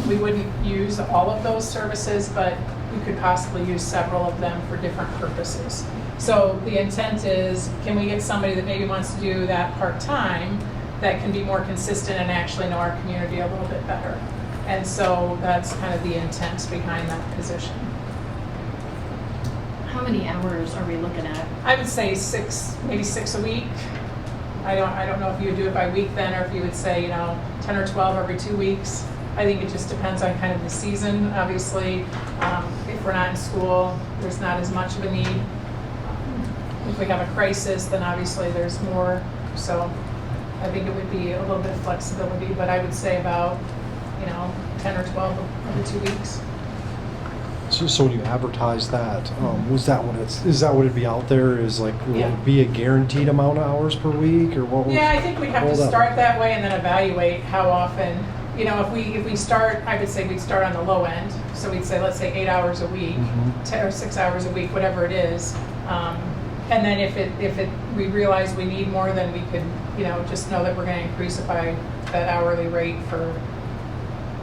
We wouldn't use all of those services, but we could possibly use several of them for different purposes. So the intent is, can we get somebody that maybe wants to do that part-time, that can be more consistent and actually know our community a little bit better. And so that's kind of the intent behind that position. How many hours are we looking at? I would say 6, maybe 6 a week. I don't know if you would do it by week then, or if you would say, 10 or 12 every 2 weeks. I think it just depends on kind of the season. Obviously, if we're not in school, there's not as much of a need. If we have a crisis, then obviously there's more. So I think it would be a little bit of flexibility, but I would say about, 10 or 12 every 2 weeks. So when you advertise that, is that what it'd be out there? Is like, will Yeah. it be a guaranteed amount of hours per week, or what? Yeah, I think we'd have to Hold up. start that way and then evaluate how often. If we start, I would say we'd start on the low end. So we'd say, let's say 8 hours a week, Mhm. 10 or 6 hours a week, whatever it is. And then if we realize we need more, then we could, just know that we're going to increase it by that hourly rate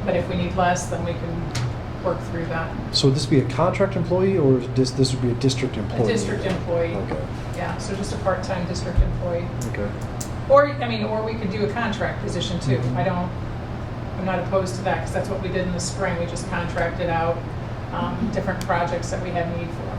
but if we need less, then we can work through that. So would this be a contract employee, or is this would be a district employee? A district employee. Okay. Yeah, so just a part-time district employee. Okay. Or we could do a contract position too. Mhm. I'm not opposed to that, because that's what we did in the spring. We just contracted out different projects that we had need for.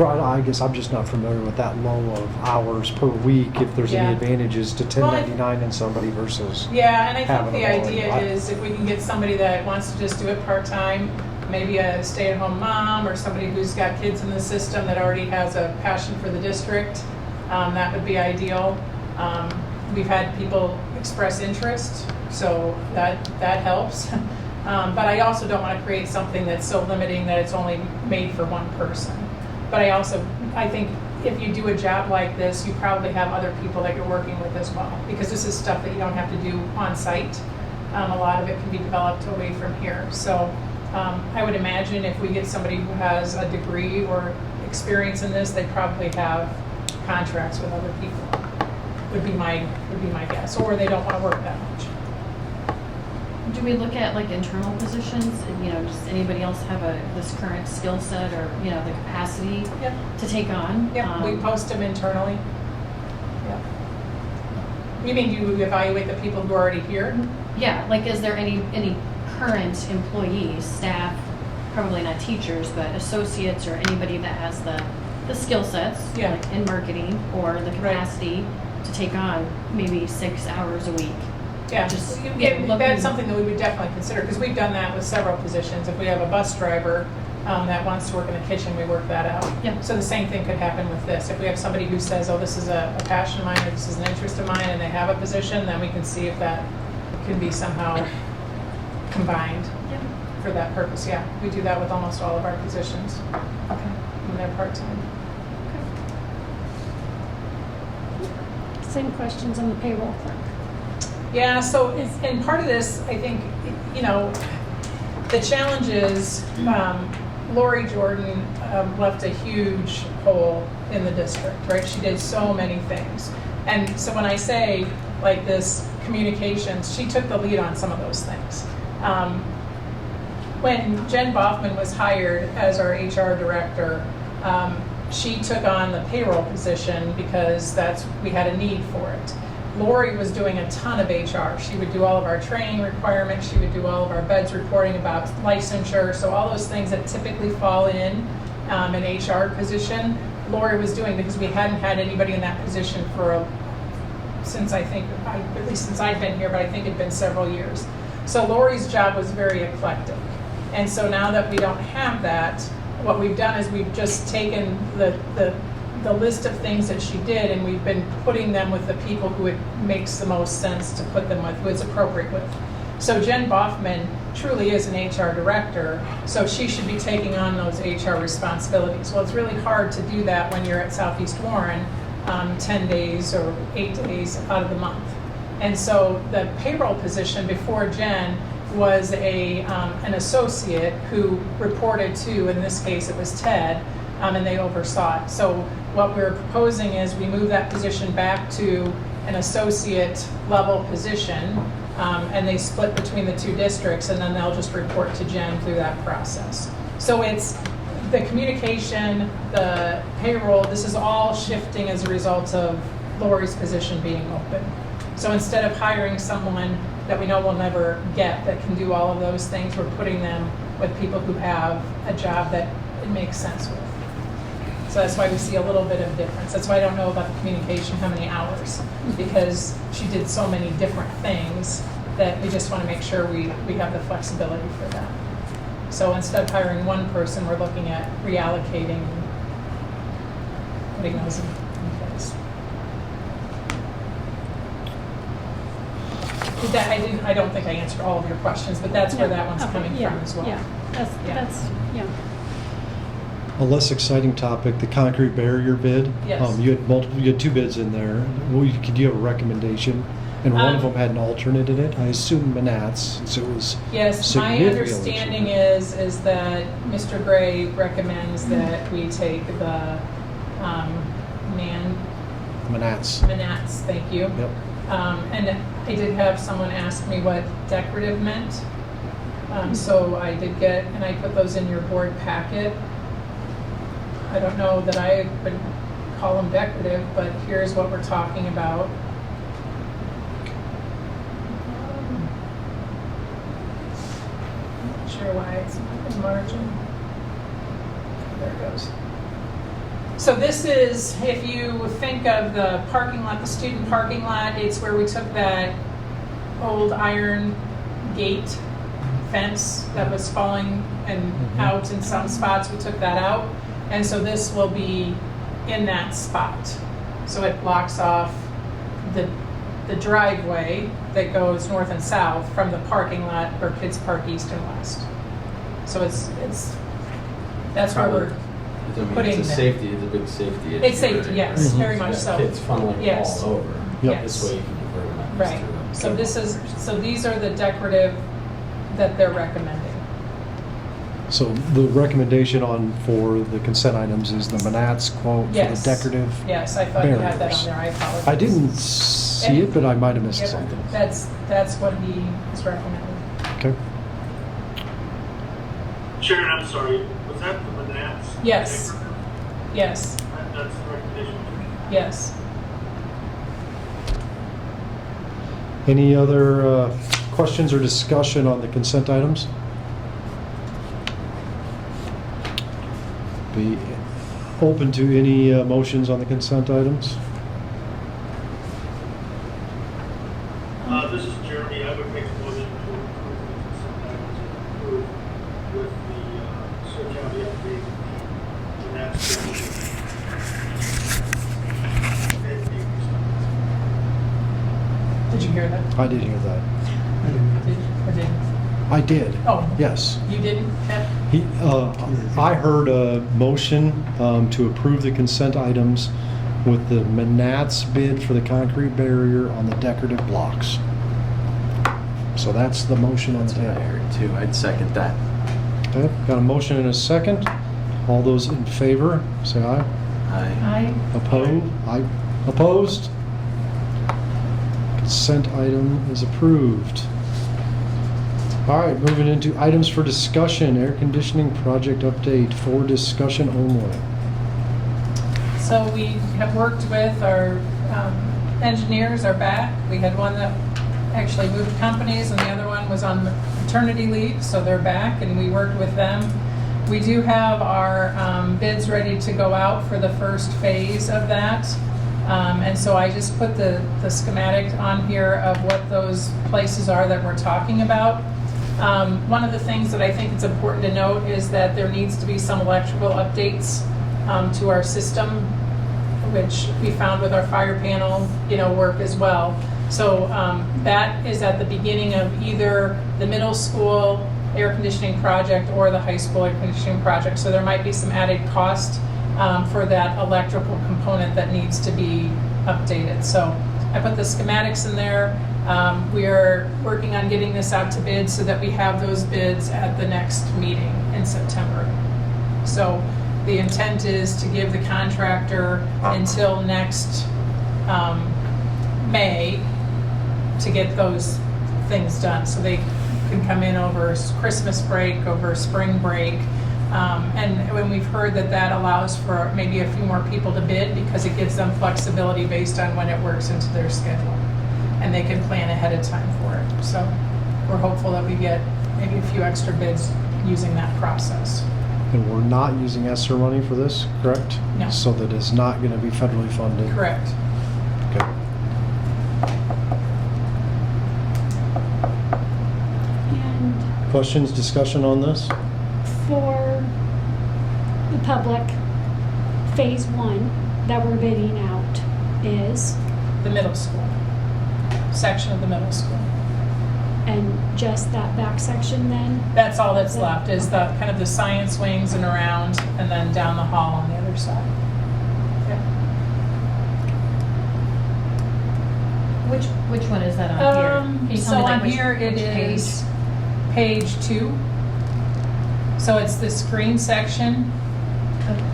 I guess I'm just not familiar with that low of hours per week, if there's Yeah. any advantages to 1099 in somebody versus. Yeah, and I think Having the them all idea in. is if we can get somebody that wants to just do it part-time, maybe a stay-at-home mom or somebody who's got kids in the system that already has a passion for the district, that would be ideal. We've had people express interest, so that helps. But I also don't want to create something that's so limiting that it's only made for one person. But I think if you do a job like this, you probably have other people that you're working with as well, because this is stuff that you don't have to do on site. A lot of it can be developed away from here. So I would imagine if we get somebody who has a degree or experience in this, they probably have contracts with other people. Would be my guess, or they don't want to work that much. Do we look at like internal positions and, does anybody else have this current skill set or, the capacity Yep. to take on? Yeah, we post them internally. Yeah. You mean, do you evaluate the people who are already here? Yeah, like is there any current employees, staff, probably not teachers, but associates or anybody that has the skill sets Yeah. like in marketing or the capacity to take on maybe 6 hours a week? Yeah, Just that's something that we would definitely consider, because we've done that with several positions. If we have a bus driver that wants to work in the kitchen, we work that out. Yeah. So the same thing could happen with this. If we have somebody who says, oh, this is a passion of mine, or this is an interest of mine, and they have a position, then we can see if that can be somehow combined Yeah. for that purpose. Yeah, we do that with almost all of our positions Okay. when they're part-time. Same questions on the payroll clerk. Yeah, so, and part of this, I think, the challenge is Lori Jordan left a huge hole in the district, right? She did so many things. And so when I say, like, this communications, she took the lead on some of those things. When Jen Boffman was hired as our HR director, she took on the payroll position because we had a need for it. Lori was doing a ton of HR. She would do all of our training requirements. She would do all of our BEDS reporting about licensure. So all those things that typically fall in an HR position, Lori was doing, because we hadn't had anybody in that position since I've been here, but I think it'd been several years. So Lori's job was very eclectic. And so now that we don't have that, what we've done is we've just taken the list of things that she did, and we've been putting them with the people who it makes the most sense to put them with, who it's appropriate with. So Jen Boffman truly is an HR director, so she should be taking on those HR responsibilities. Well, it's really hard to do that when you're at Southeast Warren 10 days or 8 days out of the month. And so the payroll position before Jen was an associate who reported to, in this case it was Ted, and they oversaw it. So what we're proposing is we move that position back to an associate level position, and they split between the two districts, and then they'll just report to Jen through that process. So it's the communication, the payroll, this is all shifting as a result of Lori's position being open. So instead of hiring someone that we know we'll never get that can do all of those things, we're putting them with people who have a job that it makes sense with. So that's why we see a little bit of difference. That's why I don't know about the communication, how many hours, because she did so many different things that we just want to make sure we have the flexibility for that. So instead of hiring one person, we're looking at reallocating, putting those in place. I don't think I answered all of your questions, but that's where that one's Okay, coming yeah, from as well. Yeah, that's, yeah. A less exciting topic, the concrete barrier bid. Yes. You had 2 bids in there. Could you have a recommendation? And one of them had an alternate in it. I assume Manats, so it was Yes, my significantly understanding cheaper. is that Mr. Gray recommends that we take the Manats. Manats, thank you. Yep. And I did have someone ask me what decorative meant. So I did get, and I put those in your board packet. I don't know that I would call them decorative, but here's what we're talking about. Not sure why it's not in margin. There it goes. So this is, if you think of the parking lot, the student parking lot, it's where we took that old iron gate fence that was falling and out in some spots. We took that out. And so this will be in that spot. So it blocks off the driveway that goes north and south from the parking lot where kids park east and west. So that's where we're putting it's a them. safety, it's a big safety issue. It's safety, right? yes, very much so. Kids funneling Yes. all over. Yep. This way you can divert them out Right. through. So these are the decorative that they're recommending. So the recommendation for the consent items is the Manats quote for Yes. the decorative. Yes, I thought you had that barriers. on there, I apologize. I didn't see it, but I might have missed Yep, something. That's what he is recommending. Okay. Sharon, I'm sorry, was that the Manats? Yes. Yes, That's the recommendation. yes. Any other questions or discussion on the consent items? Be open to any motions on the consent items? This is Jeremy. I would make a motion to approve the consent items and approve with the search caveat being the Manats. Did you hear that? I did hear that. Or didn't? I did. Oh. Yes. You didn't? Ted? I heard a motion to approve the consent items with the Manats bid for the concrete barrier on the decorative blocks. So that's the motion on the That's what I table. heard too. I'd second that. Okay, got a motion and a second. All those in favor, say aye. Aye. Opposed? Aye. Opposed? Consent item is approved. All right, moving into items for discussion, air conditioning project update for discussion only. So we have worked with our engineers are back. We had one that actually moved companies and the other one was on maternity leave, so they're back and we worked with them. We do have our bids ready to go out for the first phase of that. And so I just put the schematic on here of what those places are that we're talking about. One of the things that I think it's important to note is that there needs to be some electrical updates to our system, which we found with our fire panel, work as well. So that is at the beginning of either the middle school air conditioning project or the high school air conditioning project. So there might be some added cost for that electrical component that needs to be updated. So I put the schematics in there. We are working on getting this out to bid so that we have those bids at the next meeting in September. So the intent is to give the contractor until next May to get those things done. So they can come in over Christmas break, over spring break, And when we've heard that that allows for maybe a few more people to bid because it gives them flexibility based on when it works into their schedule. And they can plan ahead of time for it. So we're hopeful that we get maybe a few extra bids using that process. And we're not using ESSER money for this, correct? No. So that is not going to be federally funded? Correct. Okay. And Questions, discussion on this? for the public, phase 1 that we're bidding out is, The middle school, section of the middle school. and just that back section then? That's all that's left, is the kind of the science wings and around, and then down the hall on the other side. Yeah. Which one is that on here? Can you tell So me, like, on which- here it which page? is page 2. So it's the screen section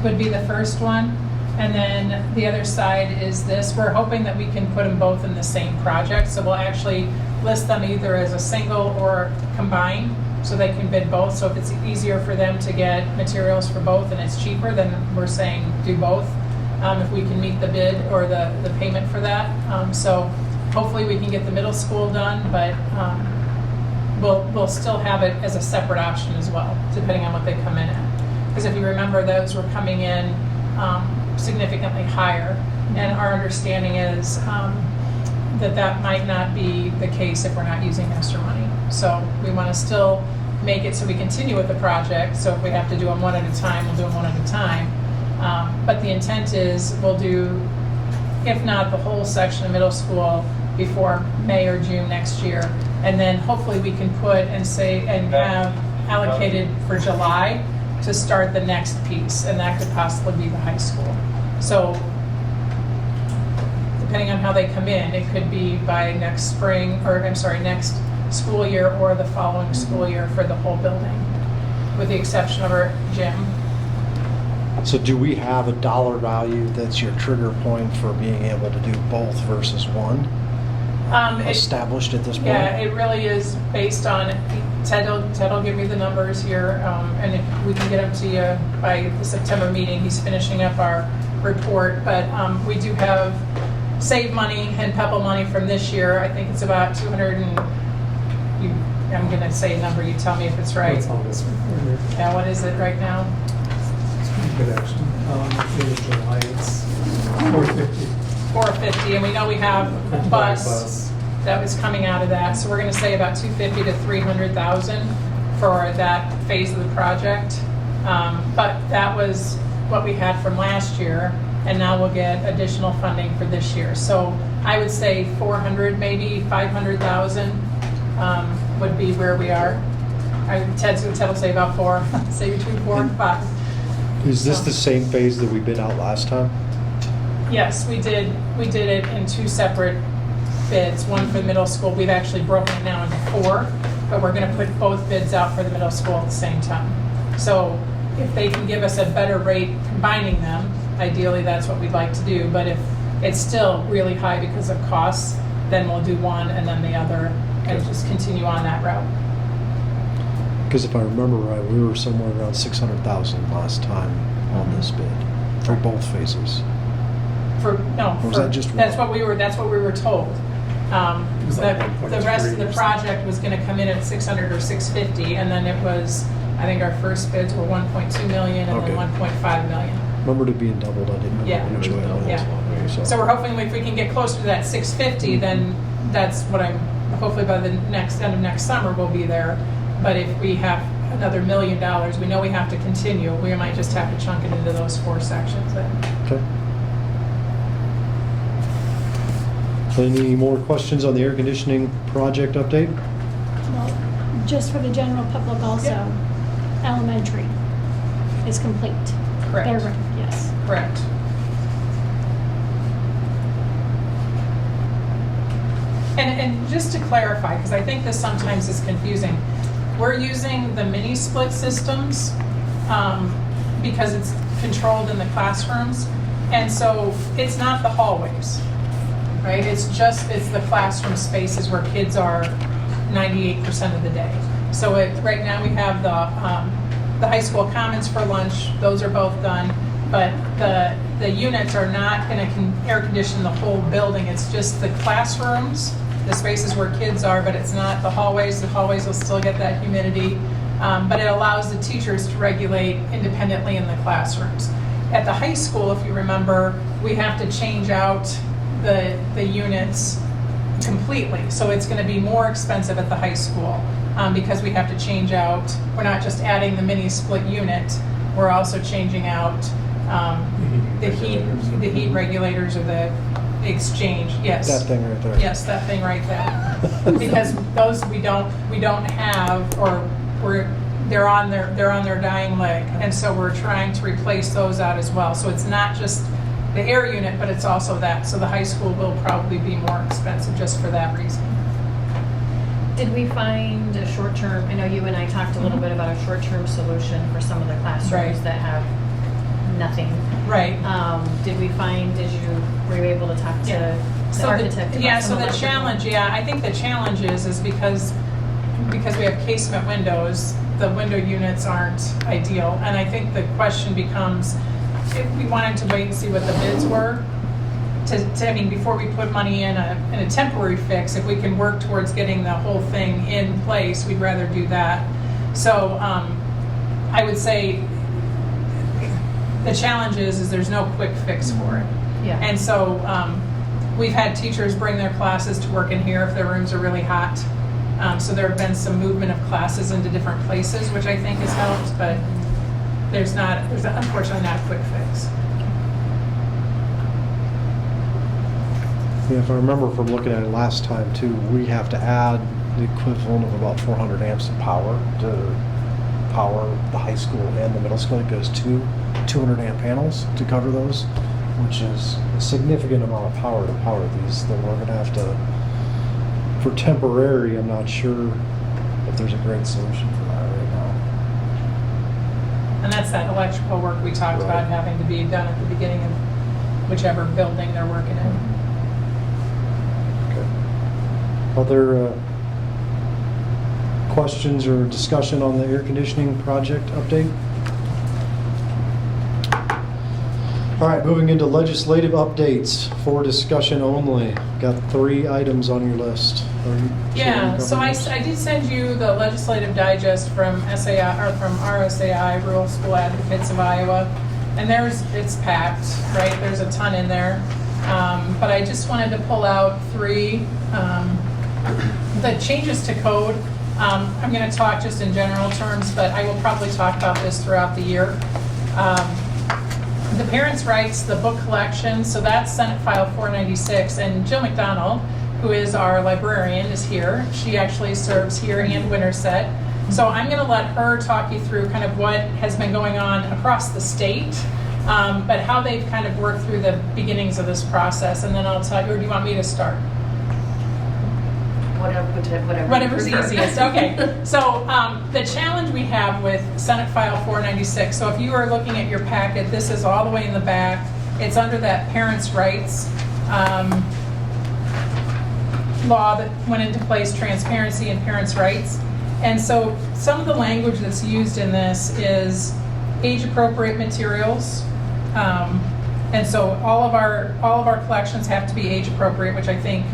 would be the first one. And then the other side is this. We're hoping that we can put them both in the same project. So we'll actually list them either as a single or combined so they can bid both. So if it's easier for them to get materials for both and it's cheaper, then we're saying do both. If we can meet the bid or the payment for that. So hopefully we can get the middle school done, but we'll still have it as a separate option as well, depending on what they come in at. Because if you remember, those were coming in significantly higher, and our understanding is that might not be the case if we're not using ESSER money. So we want to still make it so we continue with the project. So if we have to do them one at a time, we'll do them one at a time. But the intent is we'll do, if not the whole section of middle school, before May or June next year. And then hopefully we can put and have allocated for July to start the next piece, and that could possibly be the high school. So depending on how they come in, it could be by next spring, or I'm sorry, next school year or the following school year for the whole building, with the exception of our gym. So do we have a dollar value that's your trigger point for being able to do both versus one established at this point? Yeah, it really is based on, Ted will give me the numbers here, and if we can get them to you by the September meeting. He's finishing up our report, but we do have save money and PEPAL money from this year. I think it's about 200 and, I'm going to say a number, you tell me if it's right. What's on this one right here? Yeah, what is it right now? It's pretty good, actually. In July, it's 450. 450, and we know we have a bus that was coming out of that, so we're going to say about 250 to 300,000 for that phase of the project. But that was what we had from last year, and now we'll get additional funding for this year. So I would say 400, maybe 500,000 would be where we are. Ted will say about 4, say between 4 and 5. Is this the same phase that we bid out last time? Yes, we did it in 2 separate bids, one for the middle school. We've actually broken it now into 4, but we're going to put both bids out for the middle school at the same time. So if they can give us a better rate combining them, ideally that's what we'd like to do. But if it's still really high because of costs, then we'll do one and then the other and just continue on that route. Because if I remember right, we were somewhere around 600,000 last time on this bid for both phases. Or was that just that's one? what we were told. was like The 1.3 rest of the or project was going to come in at 600 or 650, and then it was, I think our first bids were 1.2 million and Okay. then 1.5 million. Remembered it being doubled, I didn't Yeah. remember which way it went. Yeah. So we're hoping if we can get closer to that 650, then that's what I'm, hopefully by the end of next summer we'll be there. But if we have another $1 million, we know we have to continue. We might just have to chunk it into those 4 sections then. Okay. Any more questions on the air conditioning project update? Well, just for the general public also, Yeah. elementary is complete. Correct. They're ready, yes. Correct. And just to clarify, because I think this sometimes is confusing, we're using the mini split systems because it's controlled in the classrooms, and so it's not the hallways, right? It's the classroom spaces where kids are 98% of the day. So right now we have the the high school commons for lunch, those are both done. But the units are not going to air condition the whole building. It's just the classrooms, the spaces where kids are, but it's not the hallways. The hallways will still get that humidity. But it allows the teachers to regulate independently in the classrooms. At the high school, if you remember, we have to change out the units completely. So it's going to be more expensive at the high school because we have to change out, we're not just adding the mini split unit, we're also changing out the heat regulators or the exchange. Yes. That thing right there. Yes, that thing right there. Because those we don't have, or they're on their dying leg, and so we're trying to replace those out as well. So it's not just the air unit, but it's also that. So the high school will probably be more expensive just for that reason. Did we find a short-term, I know you and I talked a little bit about a short-term solution for some of the classrooms Right. that have nothing. Right. Were you able to talk to the architect about some of that? Challenge, I think the challenge is because we have casement windows, the window units aren't ideal. And I think the question becomes, if we wanted to wait and see what the bids were, before we put money in a temporary fix, if we can work towards getting the whole thing in place, we'd rather do that. So I would say the challenge is there's no quick fix for it. Yeah. And so we've had teachers bring their classes to work in here if their rooms are really hot. So there have been some movement of classes into different places, which I think has helped, but there's unfortunately not a quick fix. Yeah, if I remember from looking at it last time too, we have to add the equivalent of about 400 amps of power to power the high school and the middle school. It goes to 200 amp panels to cover those, which is a significant amount of power to power these. That we're going to have to, for temporary, I'm not sure if there's a great solution for that right now. And that's that electrical work we talked about having to be done at the beginning of whichever building they're working in. Other questions or discussion on the air conditioning project update? All right, moving into legislative updates for discussion only. Got 3 items on your list. Yeah, so I did send you the legislative digest from SAI, or from RSAI, Rural School Advocates of Iowa, and it's packed, right? There's a ton in there, but I just wanted to pull out 3. The changes to code, I'm going to talk just in general terms, but I will probably talk about this throughout the year. The parents' rights, the book collection, so that's Senate File 496, and Jill McDonald, who is our librarian, is here. She actually serves here in Winterset. So I'm going to let her talk you through kind of what has been going on across the state, but how they've kind of worked through the beginnings of this process, and then I'll tell you, or do you want me to start? Whatever's easiest. Okay. So the challenge we have with Senate File 496, so if you are looking at your packet, this is all the way in the back. It's under that parents' rights law that went into place, transparency and parents' rights. And so some of the language that's used in this is age-appropriate materials. And so all of our collections have to be age-appropriate, which I think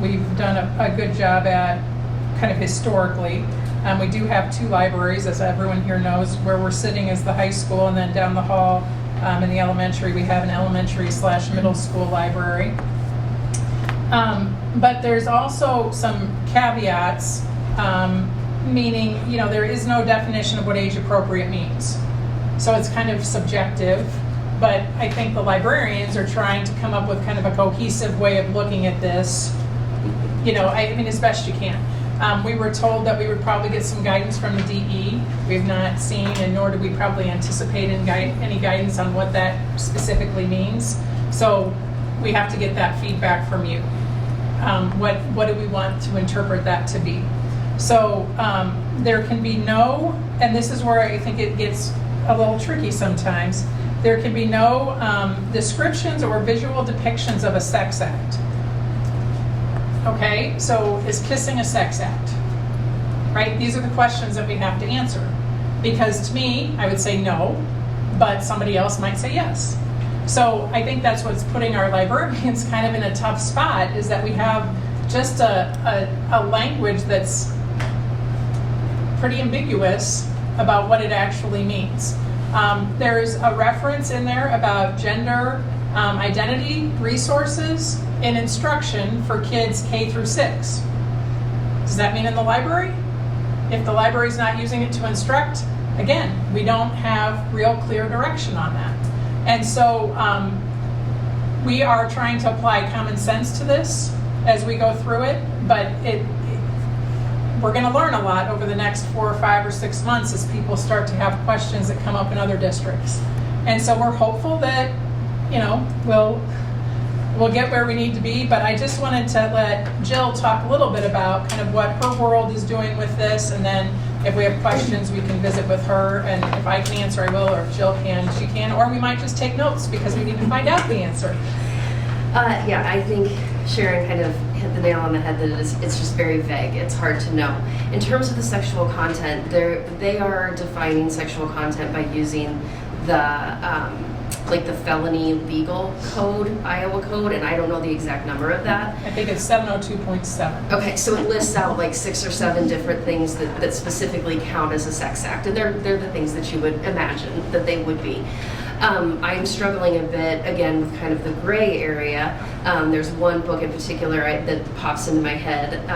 we've done a good job at kind of historically. We do have 2 libraries, as everyone here knows. Where we're sitting is the high school, and then down the hall in the elementary, we have an elementary/middle school library. But there's also some caveats, meaning, there is no definition of what age appropriate means. So it's kind of subjective, but I think the librarians are trying to come up with kind of a cohesive way of looking at this, as best you can. We were told that we would probably get some guidance from the DE. We have not seen, and nor do we probably anticipate any guidance on what that specifically means. So we have to get that feedback from you. What do we want to interpret that to be? So there can be no, and this is where I think it gets a little tricky sometimes, there can be no descriptions or visual depictions of a sex act. Okay, so is kissing a sex act? Right? These are the questions that we have to answer. Because to me, I would say no, but somebody else might say yes. So I think that's what's putting our librarians kind of in a tough spot, is that we have just a language that's pretty ambiguous about what it actually means. There's a reference in there about gender identity resources in instruction for kids K through 6. Does that mean in the library? If the library's not using it to instruct, again, we don't have real clear direction on that. And so we are trying to apply common sense to this as we go through it, but we're going to learn a lot over the next 4 or 5 or 6 months as people start to have questions that come up in other districts. And so we're hopeful that, you know, we'll get where we need to be, but I just wanted to let Jill talk a little bit about kind of what her world is doing with this, and then if we have questions, we can visit with her, and if I can answer, I will, or if Jill can, she can, or we might just take notes because we need to find out the answer. Yeah, I think Sharon kind of hit the nail on the head that it's just very vague. It's hard to know. In terms of the sexual content, they are defining sexual content by using the like the felony legal code, Iowa code, and I don't know the exact number of that. I think it's 702.7. Okay, so it lists out like 6 or 7 different things that specifically count as a sex act, and they're the things that you would imagine that they would be. I'm struggling a bit, again, with kind of the gray area. There's one book in particular that pops into my head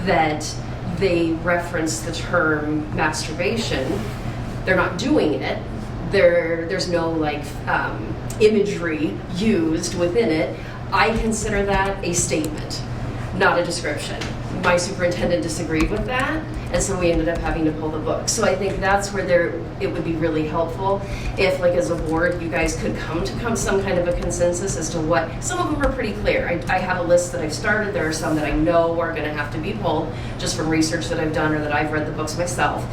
that they reference the term masturbation. They're not doing it. There's no like imagery used within it. I consider that a statement, not a description. My superintendent disagreed with that, and so we ended up having to pull the book. So I think that's where it would be really helpful if, like as a board, you guys could come to some kind of a consensus as to what. Some of them are pretty clear. I have a list that I've started. There are some that I know are going to have to be pulled just from research that I've done or that I've read the books myself.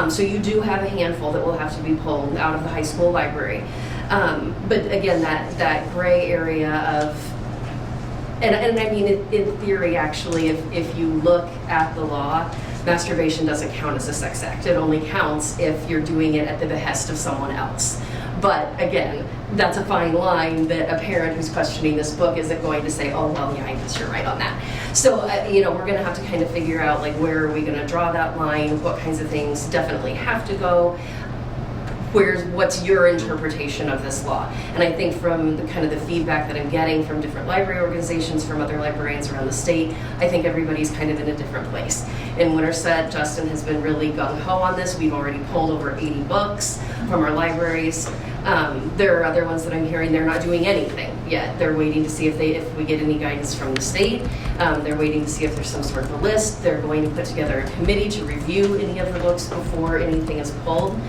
So you do have a handful that will have to be pulled out of the high school library. But again, that gray area of, and I mean, in theory, actually, if you look at the law, masturbation doesn't count as a sex act. It only counts if you're doing it at the behest of someone else. But again, that's a fine line that a parent who's questioning this book isn't going to say, oh, well, yeah, I guess you're right on that. So, you know, we're going to have to kind of figure out, like, where are we going to draw that line? What kinds of things definitely have to go? What's your interpretation of this law? And I think from the kind of the feedback that I'm getting from different library organizations, from other librarians around the state, I think everybody's kind of in a different place. In Winterset, Justin has been really gung-ho on this. We've already pulled over 80 books from our libraries. There are other ones that I'm hearing they're not doing anything yet. They're waiting to see if we get any guidance from the state. They're waiting to see if there's some sort of a list. They're going to put together a committee to review any of the books before anything is pulled.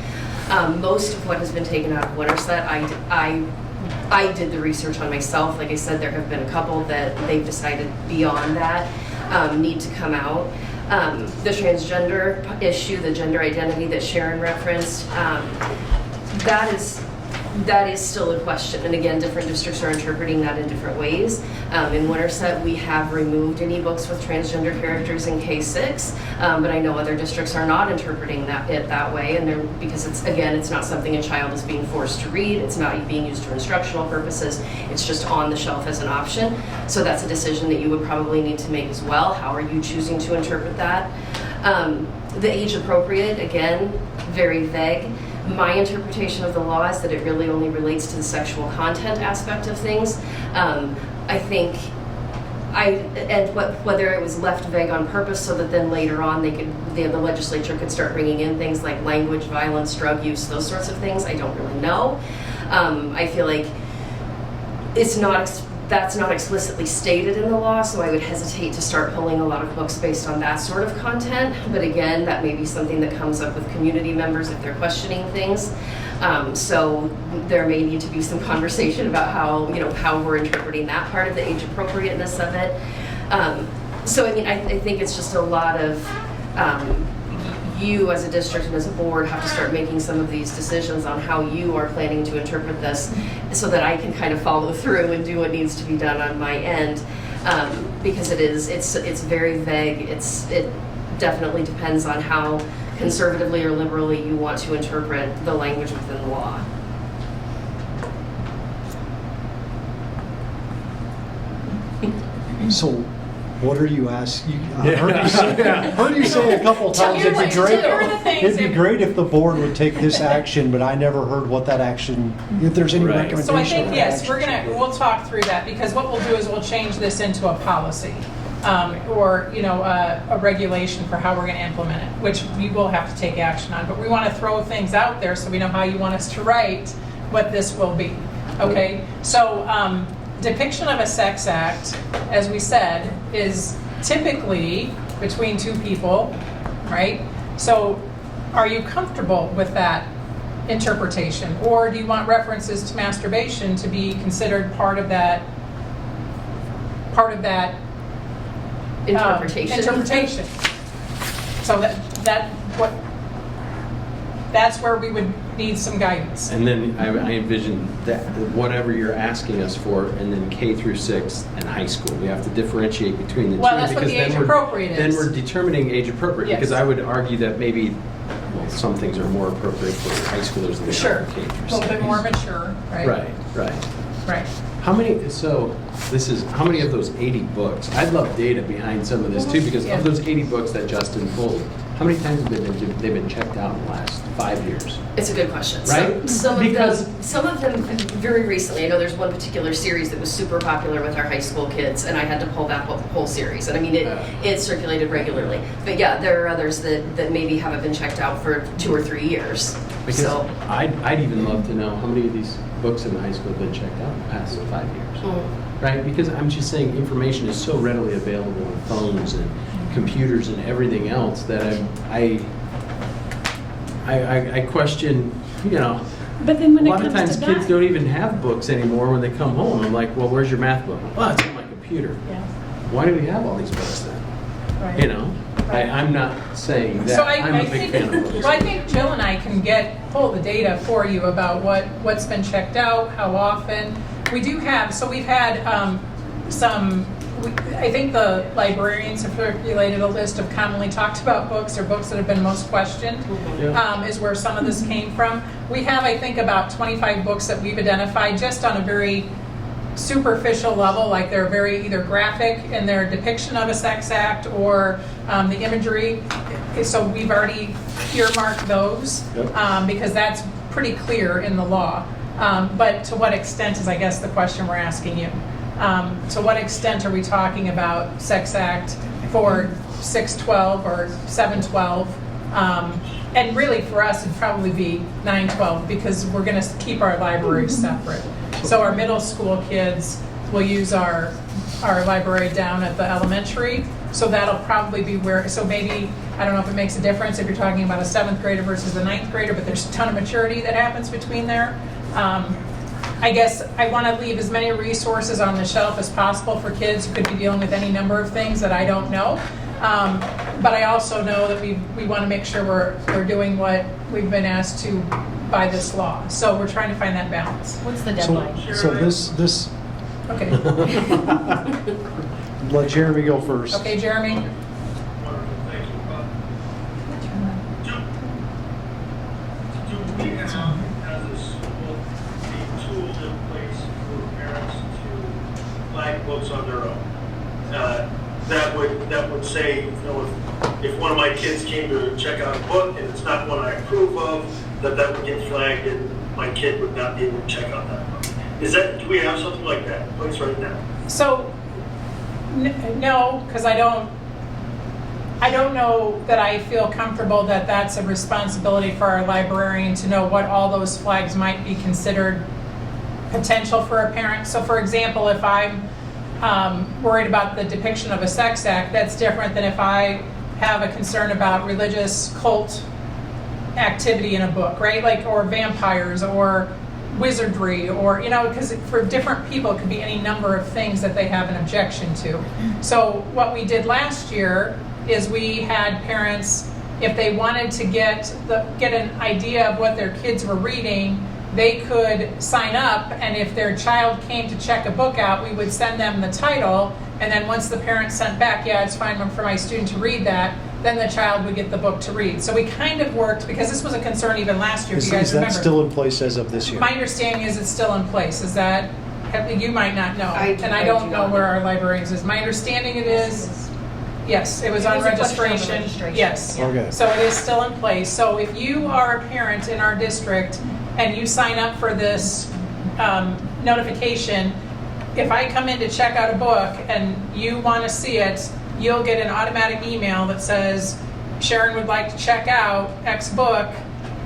Most of what has been taken out of Winterset, I did the research on myself. Like I said, there have been a couple that they've decided beyond that need to come out. The transgender issue, the gender identity that Sharon referenced, that is still a question. And again, different districts are interpreting that in different ways. In Winterset, we have removed any books with transgender characters in K-6, but I know other districts are not interpreting it that way, and because it's not something a child is being forced to read. It's not being used for instructional purposes. It's just on the shelf as an option. So that's a decision that you would probably need to make as well. How are you choosing to interpret that? The age appropriate, again, very vague. My interpretation of the law is that it really only relates to the sexual content aspect of things. I think whether it was left vague on purpose so that then later on the legislature could start bringing in things like language, violence, drug use, those sorts of things, I don't really know. I feel like that's not explicitly stated in the law, so I would hesitate to start pulling a lot of books based on that sort of content. But again, that may be something that comes up with community members if they're questioning things. So there may need to be some conversation about how we're interpreting that part of the age appropriateness of it. So I mean, I think it's just a lot of you as a district and as a board have to start making some of these decisions on how you are planning to interpret this, so that I can kind of follow through and do what needs to be done on my end, because it's very vague. It definitely depends on how conservatively or liberally you want to interpret the language within the law. So what are you asking? I heard you say a couple times it'd be great. It'd be great if the board would take this action, but I never heard what that action, if there's any recommendation. So I think, of yes, action. we'll talk through that, because what we'll do is we'll change this into a policy, or, a regulation for how we're gonna implement it, which we will have to take action on. But we wanna throw things out there so we know how you want us to write what this will be, okay? So, depiction of a sex act, as we said, is typically between two people, right? So are you comfortable with that interpretation? Or do you want references to masturbation to be considered part of that interpretation? So that's where we would need some guidance. And then I envision that whatever you're asking us for, and then K through 6 and high school, we have to differentiate between the two. Well, that's what because the age appropriate is. Then we're determining age appropriate, Yes. because I would argue that maybe, well, some things are more appropriate for high schoolers than they Sure, are for K through 6. a little bit more mature, right? Right. How many of those 80 books, I'd love data behind some of this too, because Yeah. of those 80 books that Justin pulled, how many times have they've been checked out in the last 5 years? It's a good question. Right? Some Because- of them very recently. I know there's one particular series that was super popular with our high school kids, and I had to pull that whole series. And I mean, it circulated regularly. But yeah, there are others that maybe haven't been checked out for 2 or 3 years. Because So, I'd even love to know how many of these books in the high school have been checked out in the past 5 years. Right? Because I'm just saying information is so readily available on phones and computers and everything else that I question, But then when a it lot of comes times to kids that, don't even have books anymore when they come home. I'm like, well, where's your math book? Oh, it's on my computer. Yeah. Why do we have all these books then? Right. I'm not saying that. So I'm a big fan of books. Well, I think Jill and I can pull the data for you about what's been checked out, how often. We do have, so we've had I think the librarians have circulated a list of commonly talked about books, or books that have been most questioned, is where some of this came from. We have, I think, about 25 books that we've identified just on a very superficial level, like they're very either graphic in their depiction of a sex act or the imagery. So we've already earmarked those because that's pretty clear in the law. But to what extent is, I guess, the question we're asking you. To what extent are we talking about sex act for 612 or 712? And really for us it'd probably be 912, because we're going to keep our libraries separate. So our middle school kids will use our library down at the elementary. So that'll probably be where, so maybe, I don't know if it makes a difference if you're talking about a 7th grader versus a 9th grader, but there's a ton of maturity that happens between there. I guess I want to leave as many resources on the shelf as possible for kids who could be dealing with any number of things that I don't know. But I also know that we want to make sure we're doing what we've been asked to by this law. So we're trying to find that balance. What's the deadline? So this, Okay. let Jeremy go first. Okay, Jeremy. Wonderful, thank you. Do we have, as a school, a tool in place for parents to flag books on their own? That would say, if one of my kids came to check out a book and it's not one I approve of, that would get flagged and my kid would not be able to check out that book. Do we have something like that in place right now? So, no, because I don't know that I feel comfortable that that's a responsibility for our librarian to know what all those flags might be considered potential for a parent. So for example, if I'm worried about the depiction of a sex act, that's different than if I have a concern about religious cult activity in a book, right? Like, or vampires or wizardry, or, because for different people it could be any number of things that they have an objection to. So what we did last year is we had parents, if they wanted to get an idea of what their kids were reading, they could sign up, and if their child came to check a book out, we would send them the title, and then once the parent sent back, yeah, it's fine for my student to read that, then the child would get the book to read. So we kind of worked, because this was a concern even last year, if Is you guys that remember. still in place as of this year? My understanding is it's still in place. Is that, you might not know. I And I do don't know not. where our librarians is. My understanding it is, yes, it was on It was a question on the registration. registration. Yes. Okay. So it is still in place. So if you are a parent in our district and you sign up for this notification, if I come in to check out a book and you want to see it, you'll get an automatic email that says, Sharon would like to check out X book,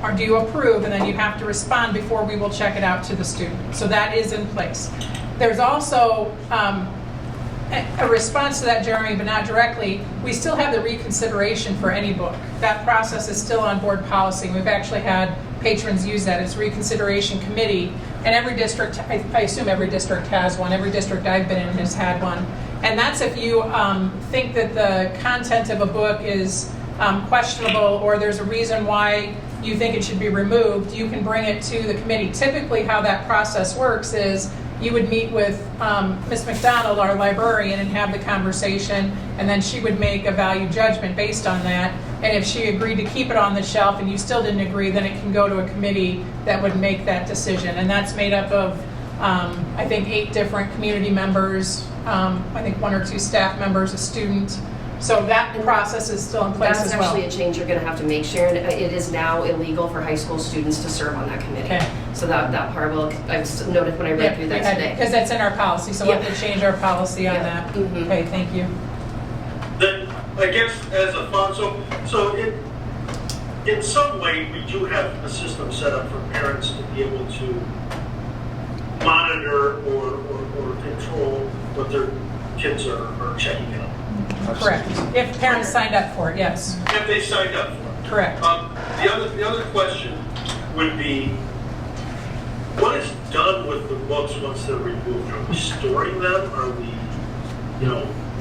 or do you approve? And then you have to respond before we will check it out to the student. So that is in place. There's also a response to that, Jeremy, but not directly. We still have the reconsideration for any book. That process is still on board policy. We've actually had patrons use that. It's reconsideration committee. And every district, I assume every district has one. Every district I've been in has had one. And that's if you think that the content of a book is questionable, or there's a reason why you think it should be removed, you can bring it to the committee. Typically how that process works is you would meet with Ms. McDonald, our librarian, and have the conversation, and then she would make a value judgment based on that. And if she agreed to keep it on the shelf and you still didn't agree, then it can go to a committee that would make that decision. And that's made up of, I think, 8 different community members, I think 1 or 2 staff members, a student. So that process is still in place as well. That's actually a change you're going to have to make, Sharon. It is now illegal for high school students to serve on that committee. Okay. So that part will, I just noted when I read through that today. Because that's in our policy, so we'll have to change our policy on Yeah. that. Mhm. Okay, thank you. Then, I guess as a thought, so in some way, we do have a system set up for parents to be able to monitor or control what their kids are checking out. Correct. If parents signed up for it, yes. If they signed up for it. Correct. The other question would be, what is done with the books once they're removed? Are we storing them? Are we,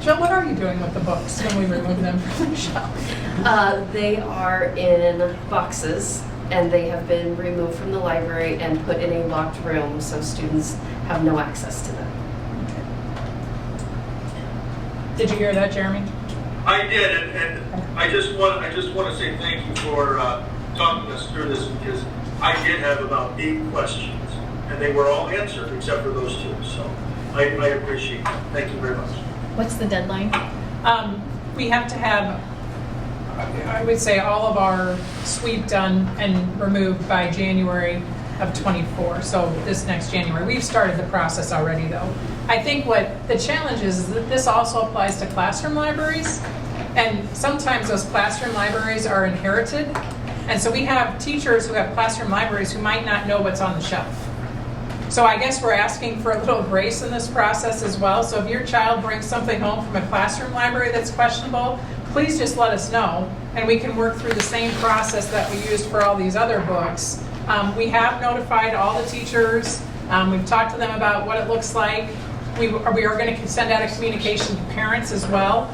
Jill, what are you doing with the books when we remove them from the shelf? They are in boxes, and they have been removed from the library and put in a locked room, so students have no access to them. Did you hear that, Jeremy? I did, and I just want to say thank you for talking us through this, because I did have about 8 questions, and they were all answered except for those 2. So I appreciate it. Thank you very much. What's the deadline? We have to have, I would say, all of our sweep done and removed by January of 24, so this next January. We've started the process already, though. I think what the challenge is that this also applies to classroom libraries, and sometimes those classroom libraries are inherited, and so we have teachers who have classroom libraries who might not know what's on the shelf. So I guess we're asking for a little grace in this process as well. So if your child brings something home from a classroom library that's questionable, please just let us know, and we can work through the same process that we used for all these other books. We have notified all the teachers. We've talked to them about what it looks like. We are going to send out a communication to parents as well.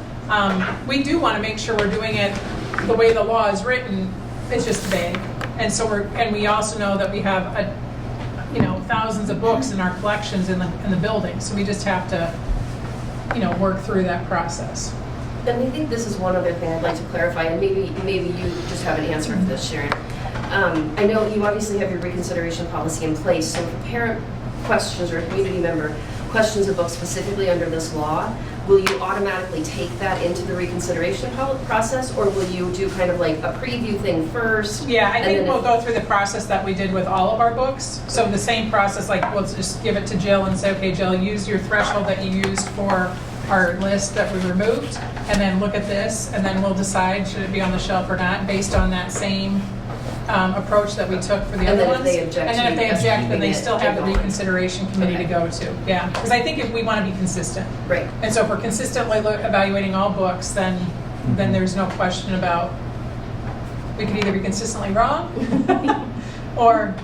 We do want to make sure we're doing it the way the law is written. It's just vague, and so we also know that we have thousands of books in our collections in the building. So we just have to work through that process. And I think this is one other thing I'd like to clarify, and maybe you just have an answer for this, Sharon. I know you obviously have your reconsideration policy in place, so if a parent questions or a community member questions a book specifically under this law, will you automatically take that into the reconsideration process, or will you do kind of like a preview thing first? Yeah, I think we'll go through the process that we did with all of our books. So the same process, like we'll just give it to Jill and say, okay, Jill, use your threshold that you used for our list that we removed, and then look at this, and then we'll decide should it be on the shelf or not based on that same approach that we took for the other ones. And then if they object, then they still have the reconsideration committee to go to. Yeah, because I think if we want to be consistent. Right. And so if we're consistently evaluating all books, then there's no question about, we could either be consistently wrong or,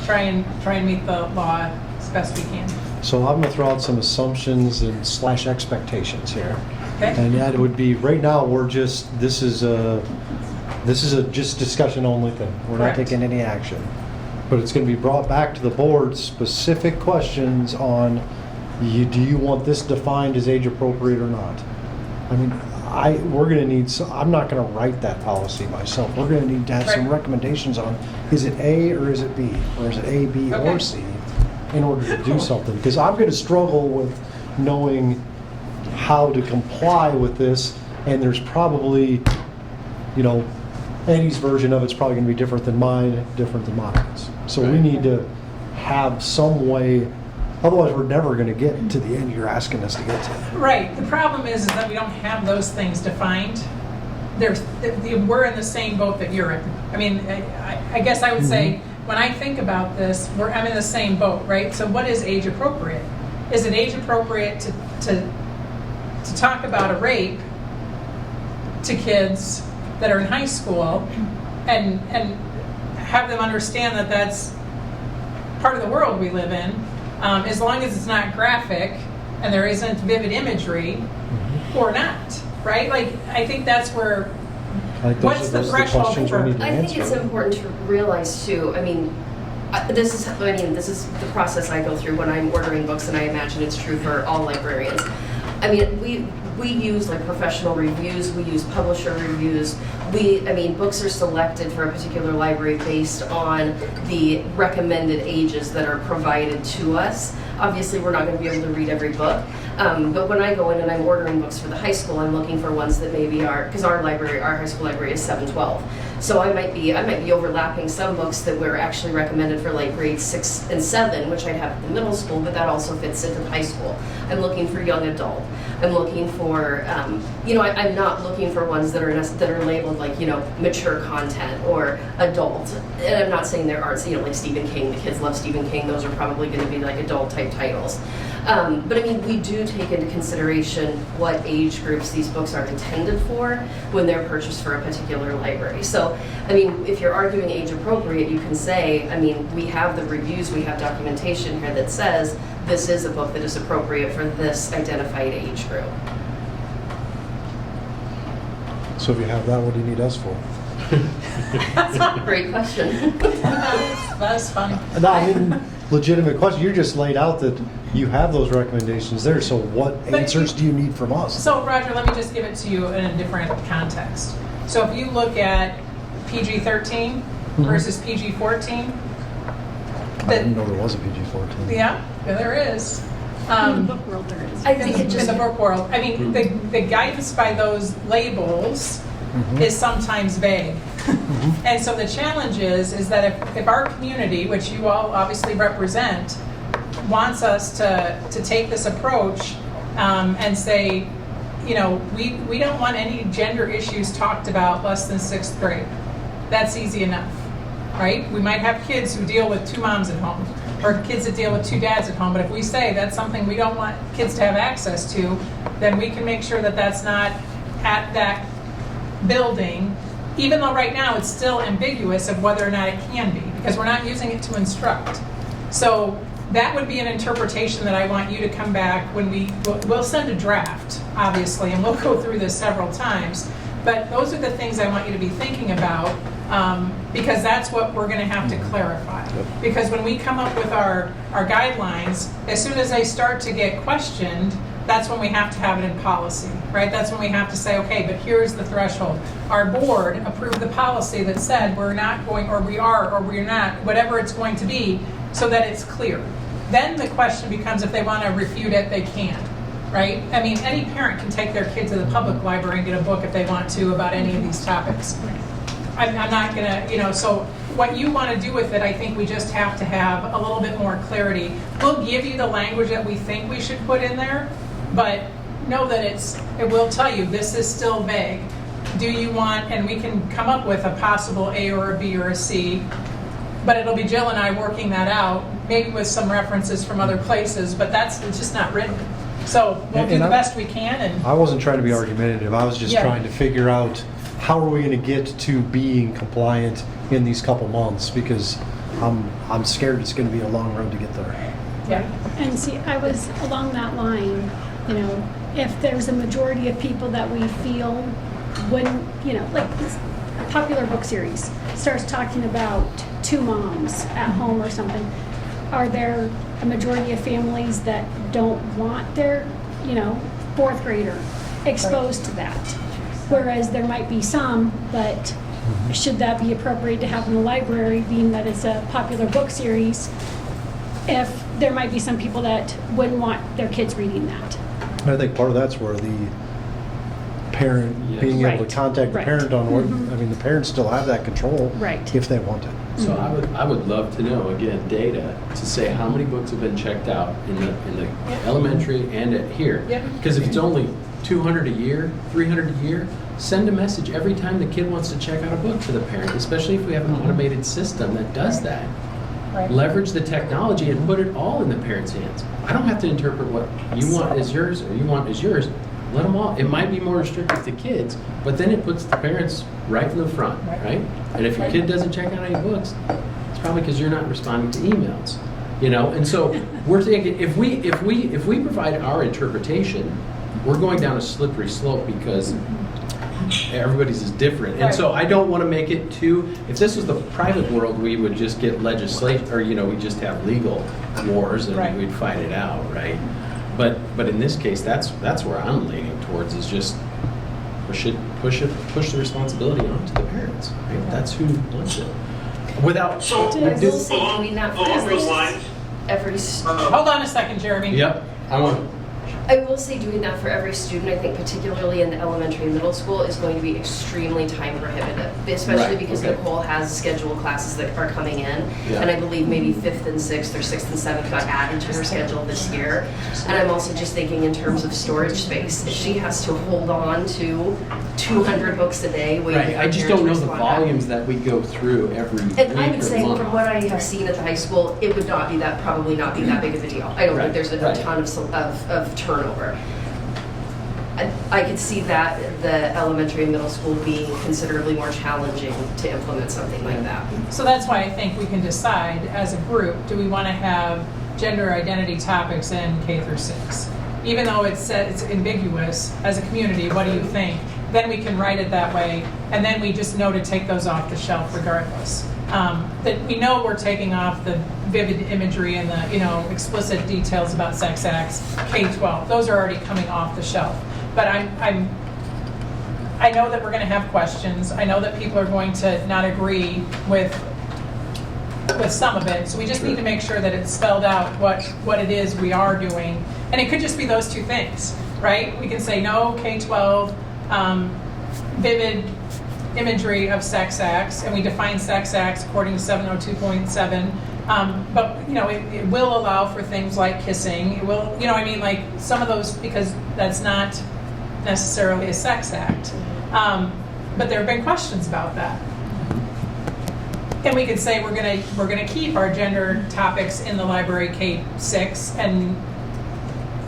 try and meet the law as best we can. So I'm going to throw out some assumptions and / expectations here. Okay. And that would be, right now, this is a just discussion only thing. We're not Correct. taking any action. But it's going to be brought back to the board, specific questions on, do you want this defined as age appropriate or not? I mean, we're gonna need, I'm not gonna write that policy myself. We're gonna need to have some Right. recommendations on, is it A or is it B? Or is it A, B, Okay. or C? In order to do something, because I'm gonna struggle with knowing how to comply with this, and there's probably, Eddie's version of it's probably gonna be different than mine, different than Monica's. So we Right. need to have some way, otherwise we're never gonna get to the end you're asking us to get to. Right, the problem is that we don't have those things defined. We're in the same boat that you're in. I mean, I guess I would say, when I think about this, I'm in the same boat, right? So what is age appropriate? Is it age appropriate to talk about a rape to kids that are in high school and have them understand that that's part of the world we live in, as long as it's not graphic and there isn't vivid imagery, or not, right? Like, I think that's where, what's the threshold questions we for? need to I think it's answer. important to realize too, this is the process I go through when I'm ordering books, and I imagine it's true for all librarians. We use like professional reviews, we use publisher reviews. Books are selected for a particular library based on the recommended ages that are provided to us. Obviously, we're not going to be able to read every book, but when I go in and I'm ordering books for the high school, I'm looking for ones that maybe are, because our high school library is 7-12. So I might be overlapping some books that were actually recommended for like grades 6 and 7, which I'd have at the middle school, but that also fits into the high school. I'm looking for young adult. I'm looking for, I'm not looking for ones that are labeled like, mature content or adult. And I'm not saying there aren't, like Stephen King, the kids love Stephen King, those are probably going to be like adult type titles. But we do take into consideration what age groups these books are intended for when they're purchased for a particular library. So, if you're arguing age appropriate, you can say, we have the reviews, we have documentation here that says this is a book that is appropriate for this identified age group. So if you have that, what do you need us for? That's a great question. That's funny. No, legitimate question. You just laid out that you have those recommendations there, so what answers do you need from us? So Roger, let me just give it to you in a different context. So if you look at PG-13 versus PG-14, I didn't know there was a PG-14. yeah, there is. In the book world, there is. I think it just, in the book world. The guidance by those labels is sometimes vague. And so the challenge is that if our community, which you all obviously represent, wants us to take this approach and say, we don't want any gender issues talked about less than 6th grade. That's easy enough, right? We might have kids who deal with 2 moms at home, or kids that deal with 2 dads at home, but if we say that's something we don't want kids to have access to, then we can make sure that that's not at that building, even though right now it's still ambiguous of whether or not it can be, because we're not using it to instruct. So that would be an interpretation that I want you to come back when we'll send a draft, obviously, and we'll go through this several times. But those are the things I want you to be thinking about, because that's what we're going to have to clarify. Because when we come up with our guidelines, as soon as they start to get questioned, that's when we have to have it in policy, right? That's when we have to say, okay, but here's the threshold. Our board approved the policy that said we're not going, or we are, or we're not, whatever it's going to be, so that it's clear. Then the question becomes, if they want to refute it, they can, right? Any parent can take their kid to the public library and get a book if they want to about any of these topics. I'm not gonna, so what you want to do with it, I think we just have to have a little bit more clarity. We'll give you the language that we think we should put in there, but know that it will tell you this is still vague. Do you want, and we can come up with a possible A or a B or a C, but it'll be Jill and I working that out, maybe with some references from other places, but it's just not written. So we'll do the best we can. And I wasn't trying to be argumentative. I was just trying to figure out how are we going to get to being compliant in these couple months, because I'm scared it's going to be a long road to get there. Yeah. And see, I was along that line, if there's a majority of people that we feel wouldn't, like this popular book series starts talking about 2 moms at home or something, are there a majority of families that don't want their, 4th grader? exposed to that. Whereas there might be some, but should that be appropriate to have in the library, being that it's a popular book series, if there might be some people that wouldn't want their kids reading that. I think part of that's where the parent, Yes. being able Right. to contact the Right. parent on what, Mhm. I mean, the parents still have that control. Right. If they want it. So I would love to know, again, data to say how many books have been checked out in the elementary and at here. Yep. Because if it's only 200 a year, 300 a year, send a message every time the kid wants to check out a book to the parent, especially if we have an automated system that does that. Right. Leverage the technology and put it all in the parents' hands. I don't have to interpret what you want as yours or you want as yours. Let them all. It might be more restrictive to kids, but then it puts the parents right in the front, right? And if your kid doesn't check out any books, it's probably because you're not responding to emails, you know. And so we're thinking if we provide our interpretation, we're going down a slippery slope because everybody's is different. And so I don't want to make it too. If this was the private world, we would just get legislation, or we just have legal wars and we'd fight it out, right? But in this case, that's where I'm leaning towards, is just push the responsibility onto the parents. Right? That's who wants it. Without So, I will say doing that for along those lines, every Hold on a second, Jeremy. Yep. I will say doing that for every student, I think particularly in the elementary and middle school, is going to be extremely time prohibitive, especially Right, because okay. Nicole has scheduled classes that are coming in. Yeah. And I believe maybe 5th and 6th or 6th and 7th got added to her schedule this year. And I'm also just thinking in terms of storage space, if she has to hold on to 200 books a day, waiting Right. for I just parents don't know to the respond back. volumes that we go through every week And I would or say, month. from what I have seen at the high school, it would not be that, probably not be that big of a deal. I don't Right, think there's a right. ton of turnover. I could see that the elementary and middle school being considerably more challenging to implement something like that. So that's why I think we can decide as a group, do we want to have gender identity topics in K through 6? Even though it's ambiguous, as a community, what do you think? Then we can write it that way, and then we just know to take those off the shelf regardless. That we know we're taking off the vivid imagery and the explicit details about sex acts, K-12. Those are already coming off the shelf. But I know that we're going to have questions. I know that people are going to not agree with some of it. So we just need to make sure that it's spelled out what it is we are doing. And it could just be those two things, right? We can say no K-12 vivid imagery of sex acts, and we define sex acts according to 702.7. But it will allow for things like kissing. It will, like some of those, because that's not necessarily a sex act. But there have been questions about that. And we could say we're gonna keep our gender topics in the library K-6, and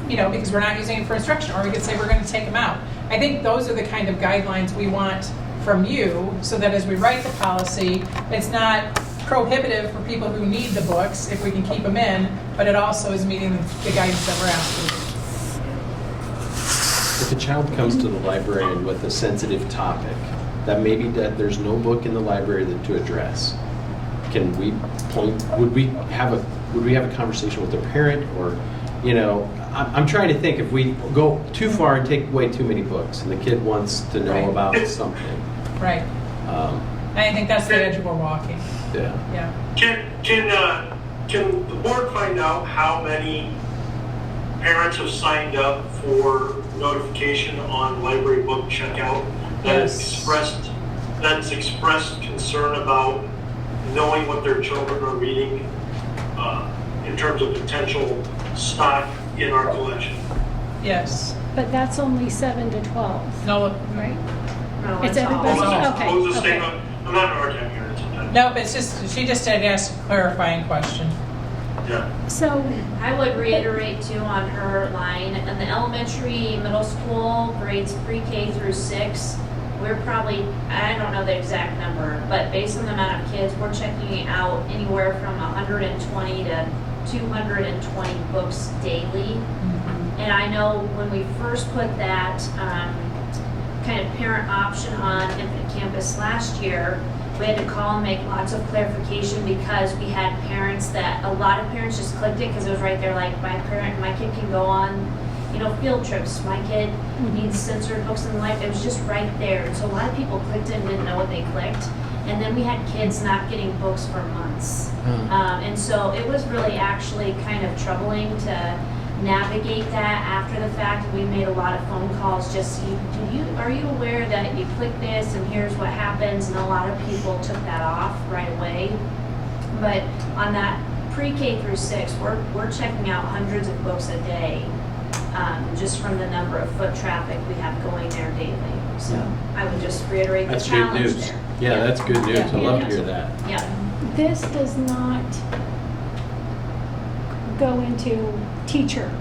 because we're not using it for instruction, or we could say we're going to take them out. I think those are the kind of guidelines we want from you, so that as we write the policy, it's not prohibitive for people who need the books if we can keep them in, but it also is meeting the guidance that we're asking. If a child comes to the librarian with a sensitive topic, that maybe that there's no book in the library to address, can we would we have a conversation with their parent, or, I'm trying to think if we go too far and take away too many books and the kid wants to know about something. Right. And I think that's the edge we're walking. Yeah. Yeah. Can the board find out how many parents have signed up for notification on library book checkout that's expressed concern about knowing what their children are reading in terms of potential stock in our collection? Yes. But that's only 7 to 12. No. Right? No, It's everybody? Okay. What was the Okay. statement? I'm not an hard time hearing it sometimes. Nope, she just had asked a clarifying question. Yeah. So I would reiterate too on her line, in the elementary, middle school, grades pre-K through 6, we're probably, I don't know the exact number, but based on the amount of kids, we're checking out anywhere from 120 to 220 books daily. And I know when we first put that kind of parent option on Infant Campus last year, we had to call and make lots of clarification, because we had parents that, a lot of parents just clicked it because it was right there, like my kid can go on field trips. My kid needs censored books in life. It was just right there. And so a lot of people clicked it and didn't know what they clicked. And then we had kids not getting books for months. And so it was really actually kind of troubling to navigate that after the fact. We made a lot of phone calls just, are you aware that you click this and here's what happens? And a lot of people took that off right away. But on that pre-K through 6, we're checking out hundreds of books a day, just from the number of foot traffic we have going there daily. So I would just reiterate the That's good challenge news. there. Yeah, that's good news. I love to hear that. Yeah. This does not go into teacher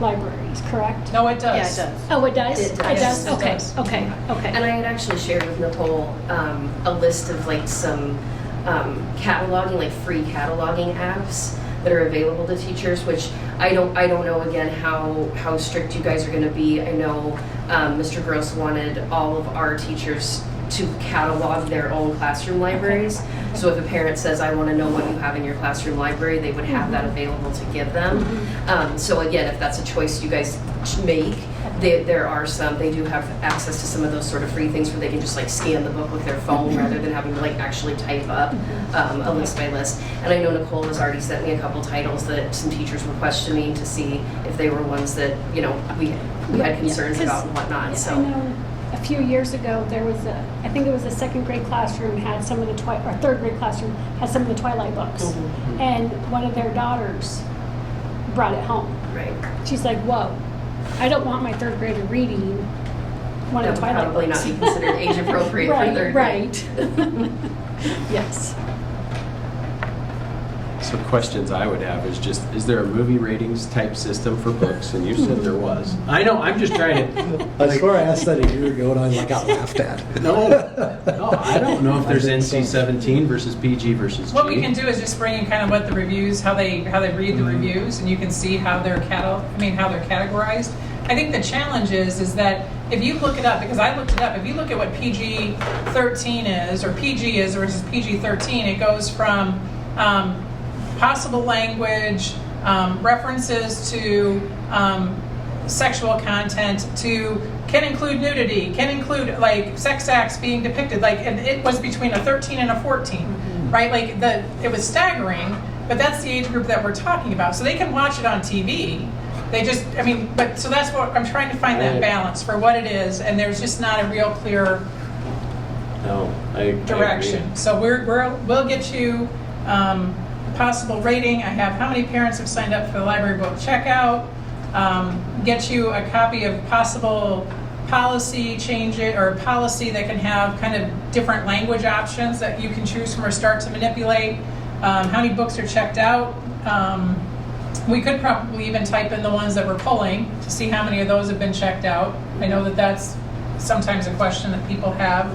libraries, correct? No, it does. Yeah, it does. Oh, it does? It does. It Yes, does? it Okay, does. okay, okay. And I had actually shared with Nicole a list of like some cataloging, like free cataloging apps that are available to teachers, which I don't know again how strict you guys are going to be. I know Mr. Gross wanted all of our teachers to catalog their own classroom libraries. So if a parent says, I want to know what you have in your classroom library, they would have that available to give them. So again, if that's a choice you guys make, there are some, they do have access to some of those sort of free things where they can just like scan the book with their phone rather than having to like actually type up a list by list. And I know Nicole has already sent me a couple titles that some teachers were questioning to see if they were ones that, we had concerns about and whatnot, so. I know a few years ago, there was I think it was a second grade classroom had some of the or third grade classroom had some of the Twilight books. And one of their daughters brought it home. Right. She's like, whoa, I don't want my third grader reading one That of the would Twilight probably books. not be considered age appropriate for third grade. Right. Yes. So questions I would have is just, is there a movie ratings type system for books? And you said there was. I know, I'm just trying to. I swear I asked that a year ago and I got laughed at. No, I don't know if there's NC-17 versus PG versus G. What we can do is just bring in kind of what the reviews, how they read the reviews, and you can see how they're how they're categorized. I think the challenge is that if you look it up, because I looked it up, if you look at what PG-13 is, or PG is versus PG-13, it goes from possible language, references to sexual content, to can include nudity, can include like sex acts being depicted, like, and it was between a 13 and a 14, right? Like it was staggering, but that's the age group that we're talking about. So they can watch it on TV. They just, but so that's what I'm trying to find, that balance for what it is, and there's just not a real clear direction. I agree. So we'll get you possible rating. I have how many parents have signed up for the library book checkout. Get you a copy of possible policy change it, or policy that can have kind of different language options that you can choose from or start to manipulate. How many books are checked out? We could probably even type in the ones that we're pulling to see how many of those have been checked out. I know that that's sometimes a question that people have.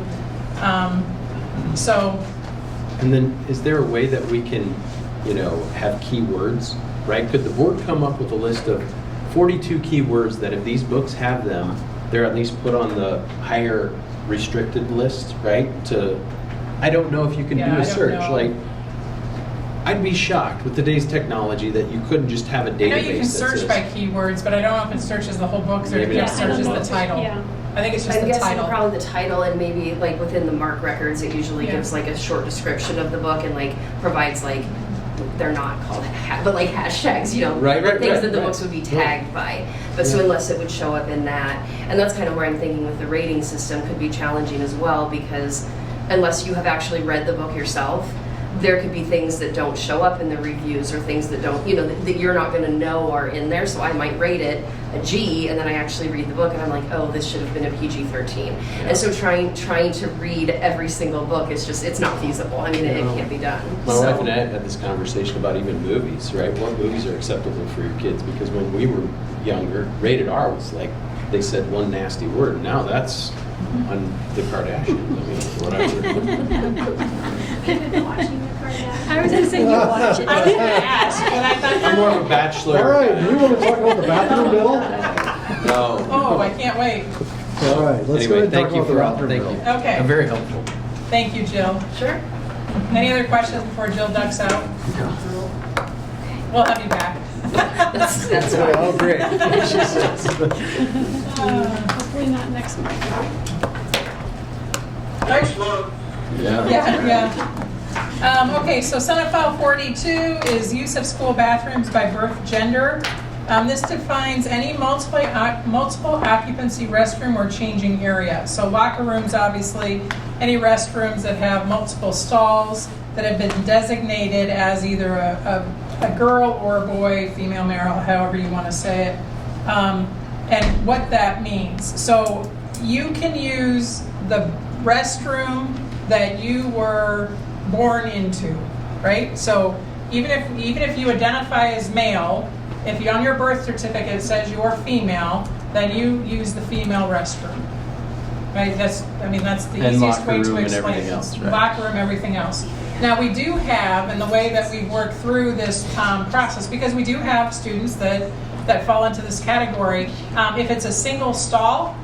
And then, is there a way that we can, have keywords, right? Could the board come up with a list of 42 keywords that if these books have them, they're at least put on the higher restricted list, right? I don't know if you can do a search. Like, I'd be shocked with today's technology that you couldn't just have a database. I know you can search by keywords, but I don't know if it searches the whole book or if it just searches the title. Yeah. I think it's just I'm the guessing title. probably the title, and maybe like within the MARC records, it usually Yeah. gives like a short description of the book and like provides like, they're not called but like hashtags, things that the books would be tagged by. But so unless it would show up in that, and that's kind of where I'm thinking with the rating system could be challenging as well, because unless you have actually read the book yourself, there could be things that don't show up in the reviews, or things that don't, that you're not going to know are in there. So I might rate it a G, and then I actually read the book and I'm like, oh, this should have been a PG-13. And so trying to read every single book is just, it's not feasible. It can't be done. My wife and I had this conversation about even movies, right? What movies are acceptable for your kids? Because when we were younger, rated R was like, they said one nasty word. Now that's on the Kardashians, whatever. I was going to say you watch it. I was going to ask, but I thought I'm more of a bachelor. All right, do you want to talk about the bathroom bill? No. Oh, I can't wait. All right, let's go ahead and talk about the bathroom bill. Okay. I'm very helpful. Thank you, Jill. Sure. Any other questions before Jill ducks out? No. We'll have you back. That's fine. Oh, great. She says. Hopefully not next month. Next month. Okay, so Senate File 42 is use of school bathrooms by birth gender. This defines any multiple occupancy restroom or changing area. So locker rooms, obviously, any restrooms that have multiple stalls that have been designated as either a girl or a boy, female, male, however you want to say it, and what that means. So you can use the restroom that you were born into, right? So even if you identify as male, if you on your birth certificate says you're female, then you use the female restroom, right? That's the And easiest way locker to room and explain everything it. else, right? Locker room, everything else. Now we do have, and the way that we work through this process, because we do have students that fall into this category. If it's a single stall,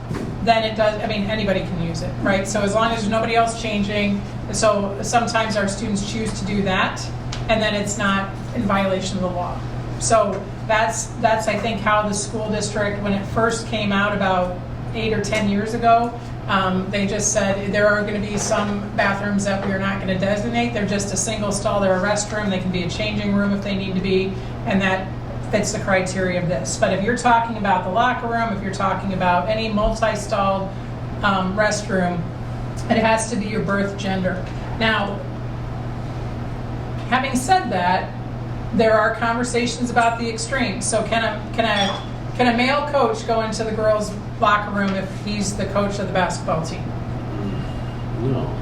then it does, anybody can use it, right? So as long as there's nobody else changing, so sometimes our students choose to do that, and then it's not in violation of the law. So that's I think how the school district, when it first came out about 8 or 10 years ago, they just said there are going to be some bathrooms that we are not going to designate. They're just a single stall, they're a restroom, they can be a changing room if they need to be, and that fits the criteria of this. But if you're talking about the locker room, if you're talking about any multi-stalled restroom, it has to be your birth gender. Now, having said that, there are conversations about the extremes. So can a male coach go into the girls' locker room if he's the coach of the basketball team? No.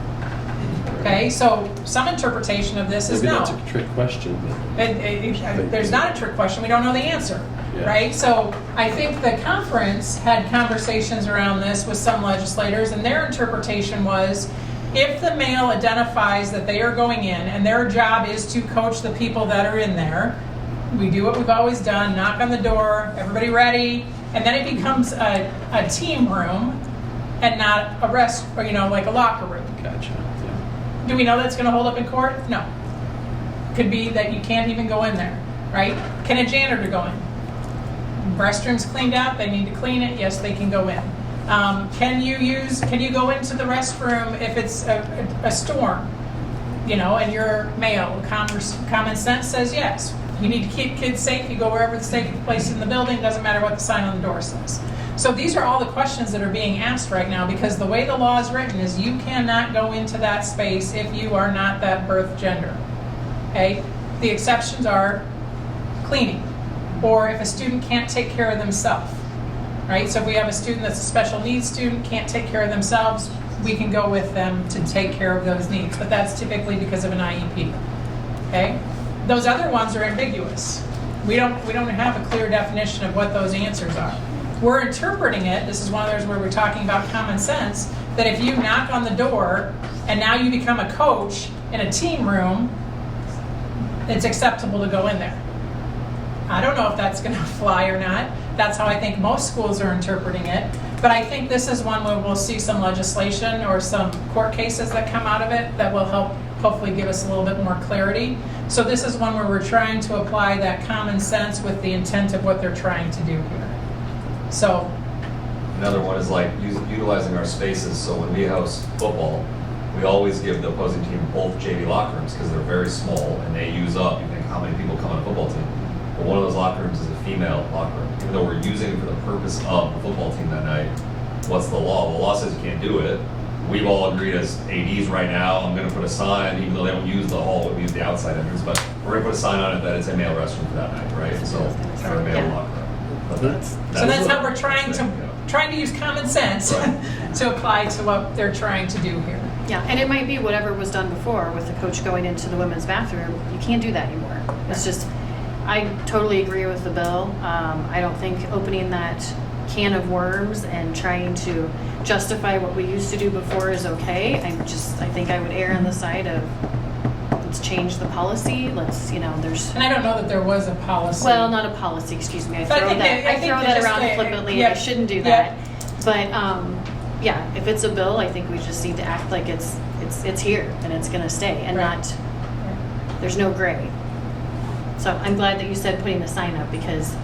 Okay, so some interpretation of this is Maybe no. that's a trick question. But There's not a trick question, we don't know the answer, Yeah. right? So I think the conference had conversations around this with some legislators, and their interpretation was, if the male identifies that they are going in and their job is to coach the people that are in there, we do what we've always done, knock on the door, everybody ready, and then it becomes a team room and not a like a locker room. Gotcha. Yeah. Do we know that's going to hold up in court? No. Could be that you can't even go in there, right? Can a janitor go in? Restroom's cleaned out, they need to clean it, yes, they can go in. Can you go into the restroom if it's a storm, and you're male? Common sense says yes. You need to keep kids safe, you go wherever the safest place in the building, doesn't matter what the sign on the door says. So these are all the questions that are being asked right now, because the way the law is written is you cannot go into that space if you are not that birth gender. Okay? The exceptions are cleaning, or if a student can't take care of themselves. Right? So if we have a student that's a special needs student, can't take care of themselves, we can go with them to take care of those needs. But that's typically because of an IEP. Okay? Those other ones are ambiguous. We don't have a clear definition of what those answers are. We're interpreting it, this is one of those where we're talking about common sense, that if you knock on the door and now you become a coach in a team room, it's acceptable to go in there. I don't know if that's going to fly or not. That's how I think most schools are interpreting it. But I think this is one where we'll see some legislation or some court cases that come out of it that will help hopefully give us a little bit more clarity. So this is one where we're trying to apply that common sense with the intent of what they're trying to do here. So Another one is like utilizing our spaces. So when we host football, we always give the opposing team both JV locker rooms because they're very small and they use up, you think, how many people come on a football team. But one of those locker rooms is a female locker room. Even though we're using it for the purpose of the football team that night, what's the law? The law says you can't do it. We've all agreed as ADs right now, I'm going to put a sign, even though they don't use the hall, we use the outside entrance, but we're going to put a sign on it that it's a male restroom for that night, right? So, or a male locker room. But that's how we're trying to use common sense to apply to what they're trying to do here. Yeah, and it might be whatever was done before with the coach going into the women's bathroom. You can't do that anymore. It's just, I totally agree with the bill. I don't think opening that can of worms and trying to justify what we used to do before is okay. I think I would err on the side of let's change the policy. Let's, there's. And I don't know that there was a policy. Well, not a policy, excuse me. I But throw that around flippantly. Yeah, I shouldn't do that. But yeah, if it's a bill, I think we just need to act like it's here and it's going to stay and not. There's no gray. So I'm glad that you said putting the sign up because,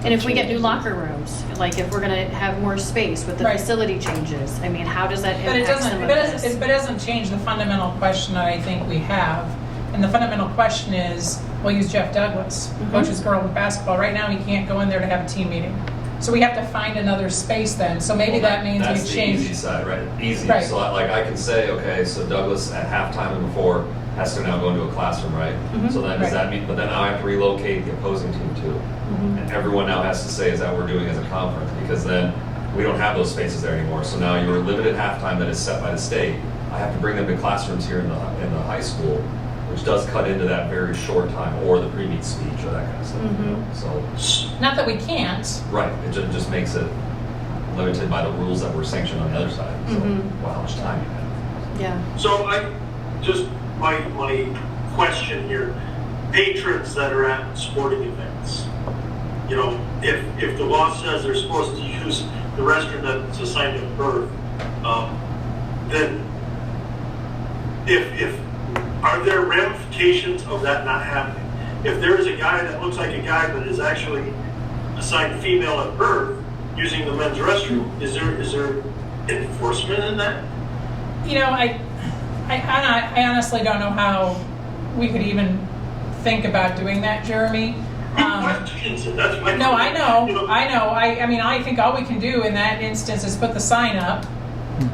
and if we get new locker rooms, like if we're gonna have more space with the Right. facility changes, I mean, how does that But it impact doesn't, some of but this? it doesn't change the fundamental question that I think we have. And the fundamental question is, we'll use Jeff Douglas, coaches girls basketball. Right now, he can't go in there to have a team meeting. So we have to find another space then. So maybe Well, that means we That's the change. easy side, right? Easy. Right. So like I can say, okay, so Douglas at halftime and before has to now go into a classroom, right? So then does that mean, but then now I have to relocate the opposing team too. And everyone now has to say, is that what we're doing as a conference? Because then we don't have those spaces there anymore. So now you're limited halftime that is set by the state. I have to bring them to classrooms here in the high school, which does cut into that very short time, or the pre-meet speech or that kind of stuff. You know? So, Not that we can't. right, it just makes it limited by the rules that were sanctioned on the other side. So, well, how much time you have. Yeah. So my question here, patrons that are at sporting events, you know, if the law says they're supposed to use the restroom that's assigned at birth, then if are there ramifications of that not happening? If there is a guy that looks like a guy but is actually assigned female at birth using the men's restroom, is there enforcement in that? You know, I honestly don't know how we could even think about doing that, Jeremy. That's my No, I know, you know. I know. I mean, I think all we can do in that instance is put the sign up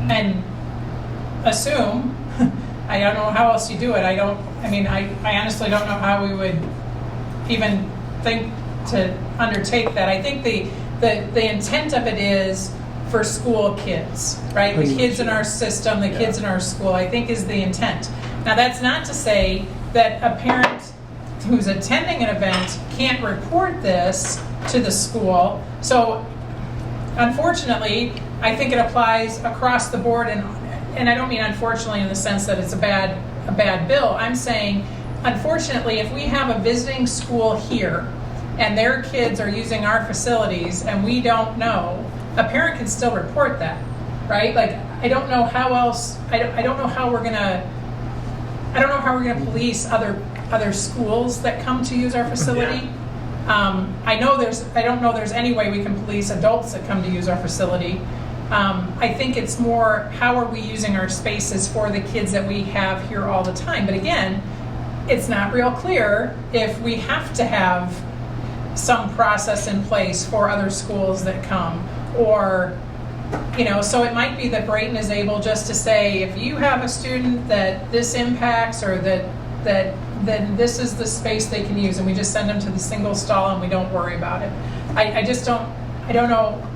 and assume. I don't know how else you do it. I honestly don't know how we would even think to undertake that. I think the intent of it is for school kids, right? The kids in our system, the kids in our school, I think is the intent. Now, that's not to say that a parent who's attending an event can't report this to the school. So, unfortunately, I think it applies across the board, and I don't mean unfortunately in the sense that it's a bad bill. I'm saying, unfortunately, if we have a visiting school here and their kids are using our facilities and we don't know, a parent can still report that, right? Like, I don't know how else, I don't know how we're gonna police other schools that come to use our facility. I don't know there's any way we can police adults that come to use our facility. I think it's more, how are we using our spaces for the kids that we have here all the time? But again, it's not real clear if we have to have some process in place for other schools that come, or, you know, so it might be that Brayton is able just to say, if you have a student that this impacts, or then this is the space they can use, and we just send them to the single stall and we don't worry about it. I don't know.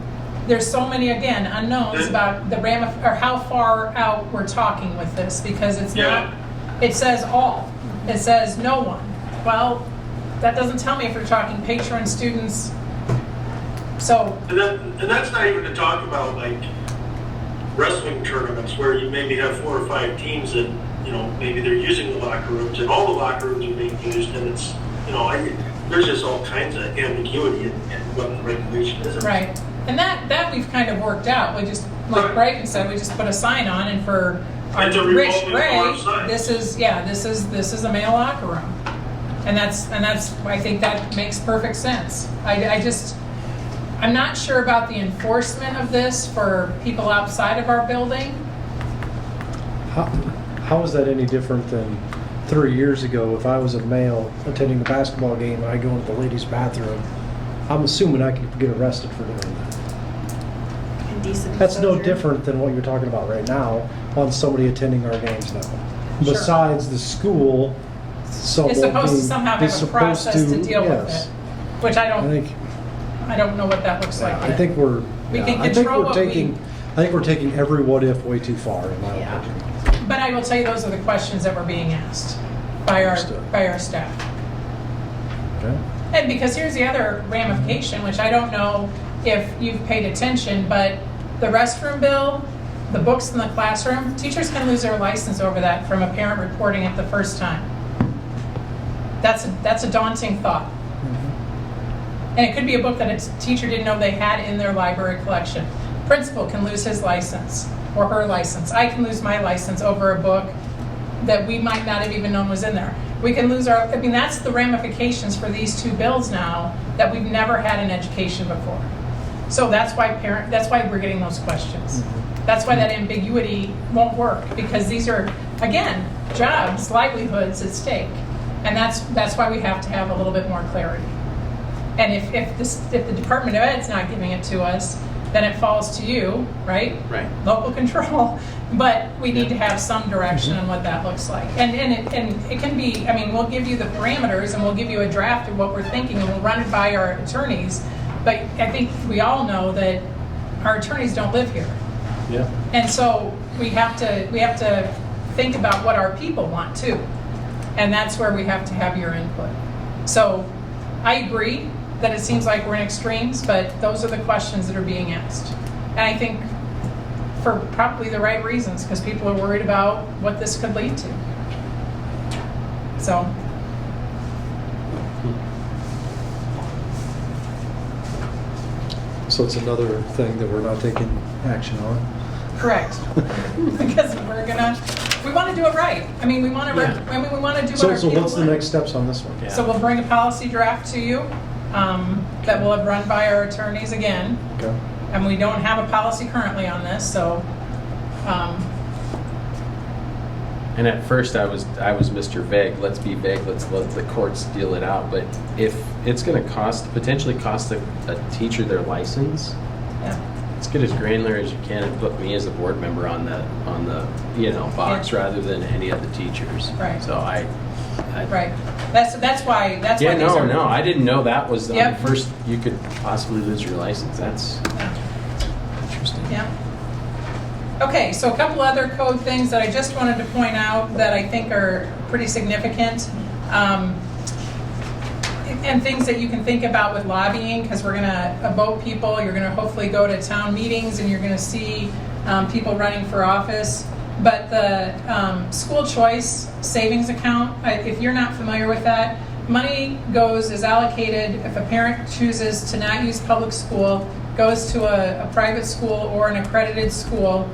There's so many, again, unknowns about the or how far out we're talking with this, because it's not, it says all. It says no one. Well, that doesn't tell me if we're talking patron students. So. And that's not even to talk about like wrestling tournaments where you maybe have 4 or 5 teams that, you know, maybe they're using the locker rooms and all the locker rooms are being used, and it's, you know, there's just all kinds of ambiguity in what the regulation is. Right. And that we've kind of worked out. We just, like Brighton said, we just put a sign on, and for our It's a Rich revolving Gray, door sign. this is a male locker room. And that's I think that makes perfect sense. I'm not sure about the enforcement of this for people outside of our building. How is that any different than 3 years ago? If I was a male attending a basketball game and I go into the ladies' bathroom, I'm assuming I could get arrested for doing that. Indecent That's no exposure. different than what you're talking about right now on somebody attending our games now. Sure. Besides the school, It's supposed to somehow have a process to deal with it, which I don't know what that looks like I yet. think we're We can I think control we're what taking I think we're taking every what if way too far, in my opinion. But I will tell you, those are the questions that were being asked by our staff. Okay. And because here's the other ramification, which I don't know if you've paid attention, but the restroom bill, the books in the classroom, teachers can lose their license over that from a parent reporting it the first time. That's a daunting thought. And it could be a book that a teacher didn't know they had in their library collection. Principal can lose his license or her license. I can lose my license over a book that we might not have even known was in there. We can lose our, I mean, that's the ramifications for these two bills now that we've never had in education before. So that's why we're getting those questions. That's why that ambiguity won't work, because these are, again, jobs, livelihoods at stake. And that's why we have to have a little bit more clarity. And if the Department of Ed's not giving it to us, then it falls to you, right? Right. Local control. But we need to have some direction on what that looks like. And it can be, I mean, we'll give you the parameters and we'll give you a draft of what we're thinking and we'll run it by our attorneys. But I think we all know that our attorneys don't live here. Yeah. And so we have to think about what our people want too. And that's where we have to have your input. So I agree that it seems like we're in extremes, but those are the questions that are being asked. And I think for probably the right reasons, because people are worried about what this could lead to. So. So it's another thing that we're not taking action on? Correct. Because we want to do it right. I mean, we want to do what our people So what's the want. next steps on this one? Yeah. So we'll bring a policy draft to you that will have run by our attorneys again. Okay. And we don't have a policy currently on this, so. And at first I was Mr. Vague. Let's be vague. Let's let the courts deal it out. But if it's going to potentially cost a teacher their license, Yeah. let's get as granular as you can and put me as a board member on the box rather than any of the teachers. Right. So I Right. That's why. yeah, these are. no, I didn't know that was the Yep. first you could possibly lose your license. That's interesting. Yeah. Okay, so a couple other code things that I just wanted to point out that I think are pretty significant. And things that you can think about with lobbying, because we're going to vote people. You're going to hopefully go to town meetings and you're going to see people running for office. But the school choice savings account, if you're not familiar with that, money is allocated if a parent chooses to not use public school, goes to a private school or an accredited school,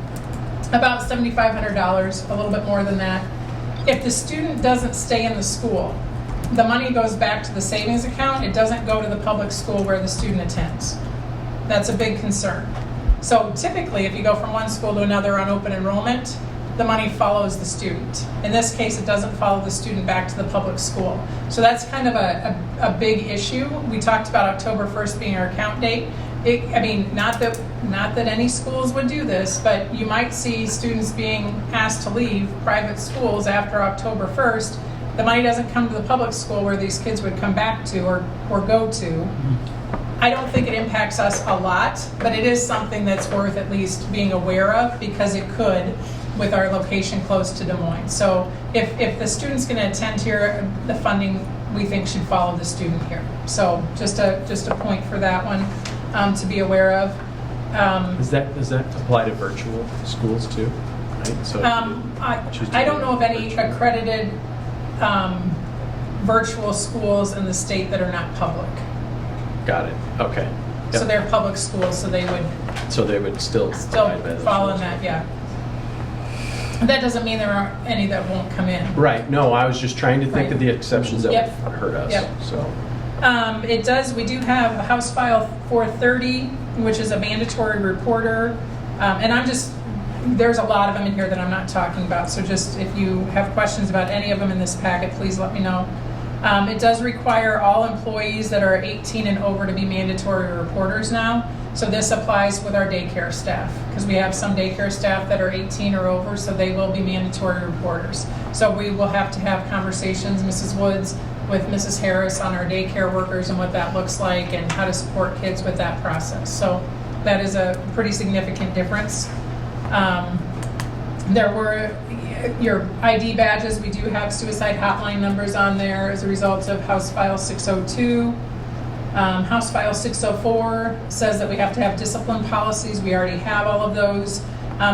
about $7,500, a little bit more than that. If the student doesn't stay in the school, the money goes back to the savings account. It doesn't go to the public school where the student attends. That's a big concern. So typically, if you go from one school to another on open enrollment, the money follows the student. In this case, it doesn't follow the student back to the public school. So that's kind of a big issue. We talked about October 1st being our count date. Not that any schools would do this, but you might see students being asked to leave private schools after October 1st. The money doesn't come to the public school where these kids would come back to or go to. I don't think it impacts us a lot, but it is something that's worth at least being aware of, because it could with our location close to Des Moines. So if the student's going to attend here, the funding we think should follow the student here. So just a point for that one to be aware of. Does that apply to virtual schools too? Right. So I don't know of any accredited virtual schools in the state that are not public. Got it. Okay. Yep. So they're public schools, so they would still abide by those fall in rules. that, yeah. That doesn't mean there aren't any that won't come in. Right. No, I was just trying to think Right. of the exceptions that Yep. would hurt us. Yep. So We do have House File 430, which is a mandatory reporter. And there's a lot of them in here that I'm not talking about. So just if you have questions about any of them in this packet, please let me know. It does require all employees that are 18 and over to be mandatory reporters now. So this applies with our daycare staff, because we have some daycare staff that are 18 or over, so they will be mandatory reporters. So we will have to have conversations, Mrs. Woods, with Mrs. Harris on our daycare workers and what that looks like and how to support kids with that process. So that is a pretty significant difference. There were your ID badges. We do have suicide hotline numbers on there as a result of House File 602. House File 604 says that we have to have discipline policies. We already have all of those.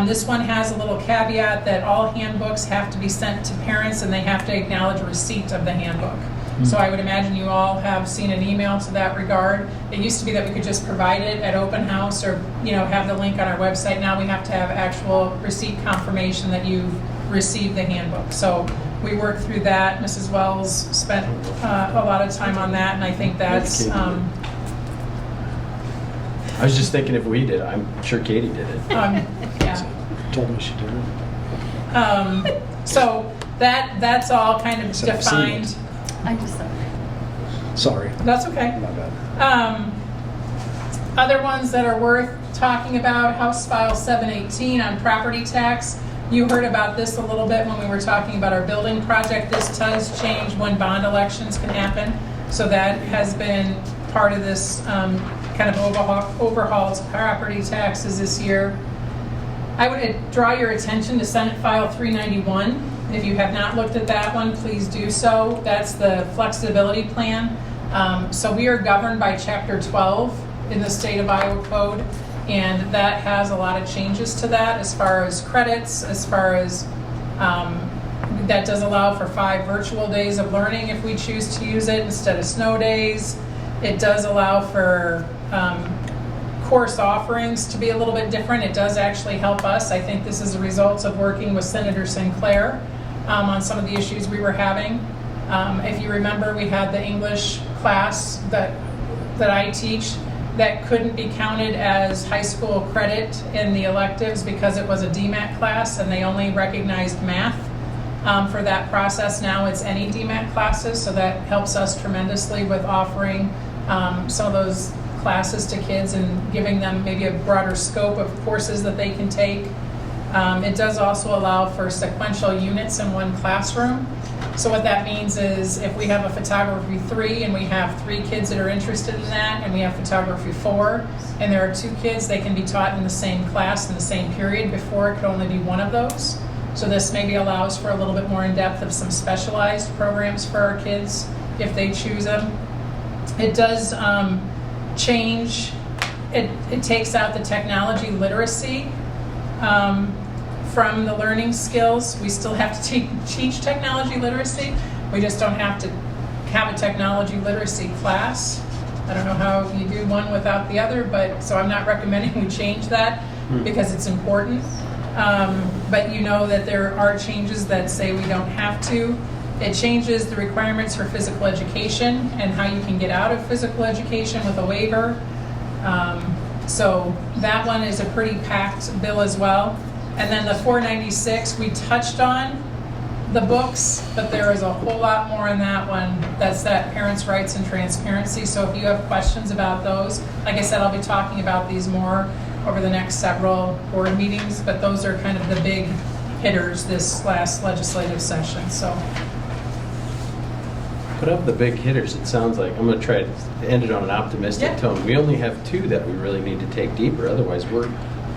This one has a little caveat that all handbooks have to be sent to parents and they have to acknowledge receipt of the handbook. So I would imagine you all have seen an email to that regard. It used to be that we could just provide it at open house or have the link on our website. Now we have to have actual receipt confirmation that you've received the handbook. So we worked through that. Mrs. Wells spent a lot of time on that, and I think that's, I was just thinking if we did, I'm sure Katie did it. yeah. Told me she did it. So that's all kind of Except I've seen defined. I just saw Sorry. That's okay. My bad. Other ones that are worth talking about, House File 718 on property tax. You heard about this a little bit when we were talking about our building project. This does change when bond elections can happen. So that has been part of this kind of overhaul to property taxes this year. I would draw your attention to Senate File 391. If you have not looked at that one, please do so. That's the flexibility plan. So we are governed by Chapter 12 in the state of Iowa Code, and that has a lot of changes to that as far as credits, as far as that does allow for 5 virtual days of learning if we choose to use it instead of snow days. It does allow for course offerings to be a little bit different. It does actually help us. I think this is a result of working with Senator Sinclair on some of the issues we were having. If you remember, we had the English class that I teach that couldn't be counted as high school credit in the electives because it was a DMAT class and they only recognized math for that process. Now it's any DMAT classes, so that helps us tremendously with offering some of those classes to kids and giving them maybe a broader scope of courses that they can take. It does also allow for sequential units in one classroom. So what that means is if we have a photography 3 and we have 3 kids that are interested in that, and we have photography 4 and there are 2 kids, they can be taught in the same class in the same period. Before, it could only be one of those. So this maybe allows for a little bit more in depth of some specialized programs for our kids if they choose them. It does change, it takes out the technology literacy from the learning skills. We still have to teach technology literacy. We just don't have to have a technology literacy class. I don't know how you do one without the other, but so I'm not recommending we change that because it's important. But you know that there are changes that say we don't have to. It changes the requirements for physical education and how you can get out of physical education with a waiver. So that one is a pretty packed bill as well. And then the 496, we touched on the books, but there is a whole lot more in that one. That's that parents' rights and transparency. So if you have questions about those, like I said, I'll be talking about these more over the next several board meetings, but those are kind of the big hitters this last legislative session. So. Put up the big hitters, it sounds like. I'm going to try to end it on an optimistic tone. We only have 2 that we really need to take deeper. Otherwise,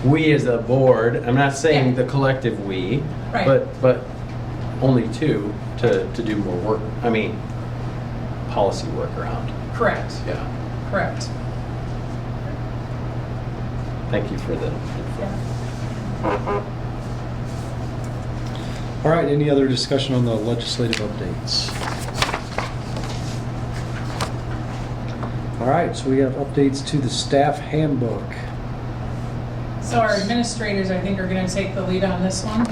we as a board, I'm not saying the collective we, right. but only 2 to do more work. I mean, policy work around. Correct. Yeah. Correct. Thank you for the info. All right, any other discussion on the legislative updates? All right, so we have updates to the staff handbook. So our administrators, I think, are going to take the lead on this one.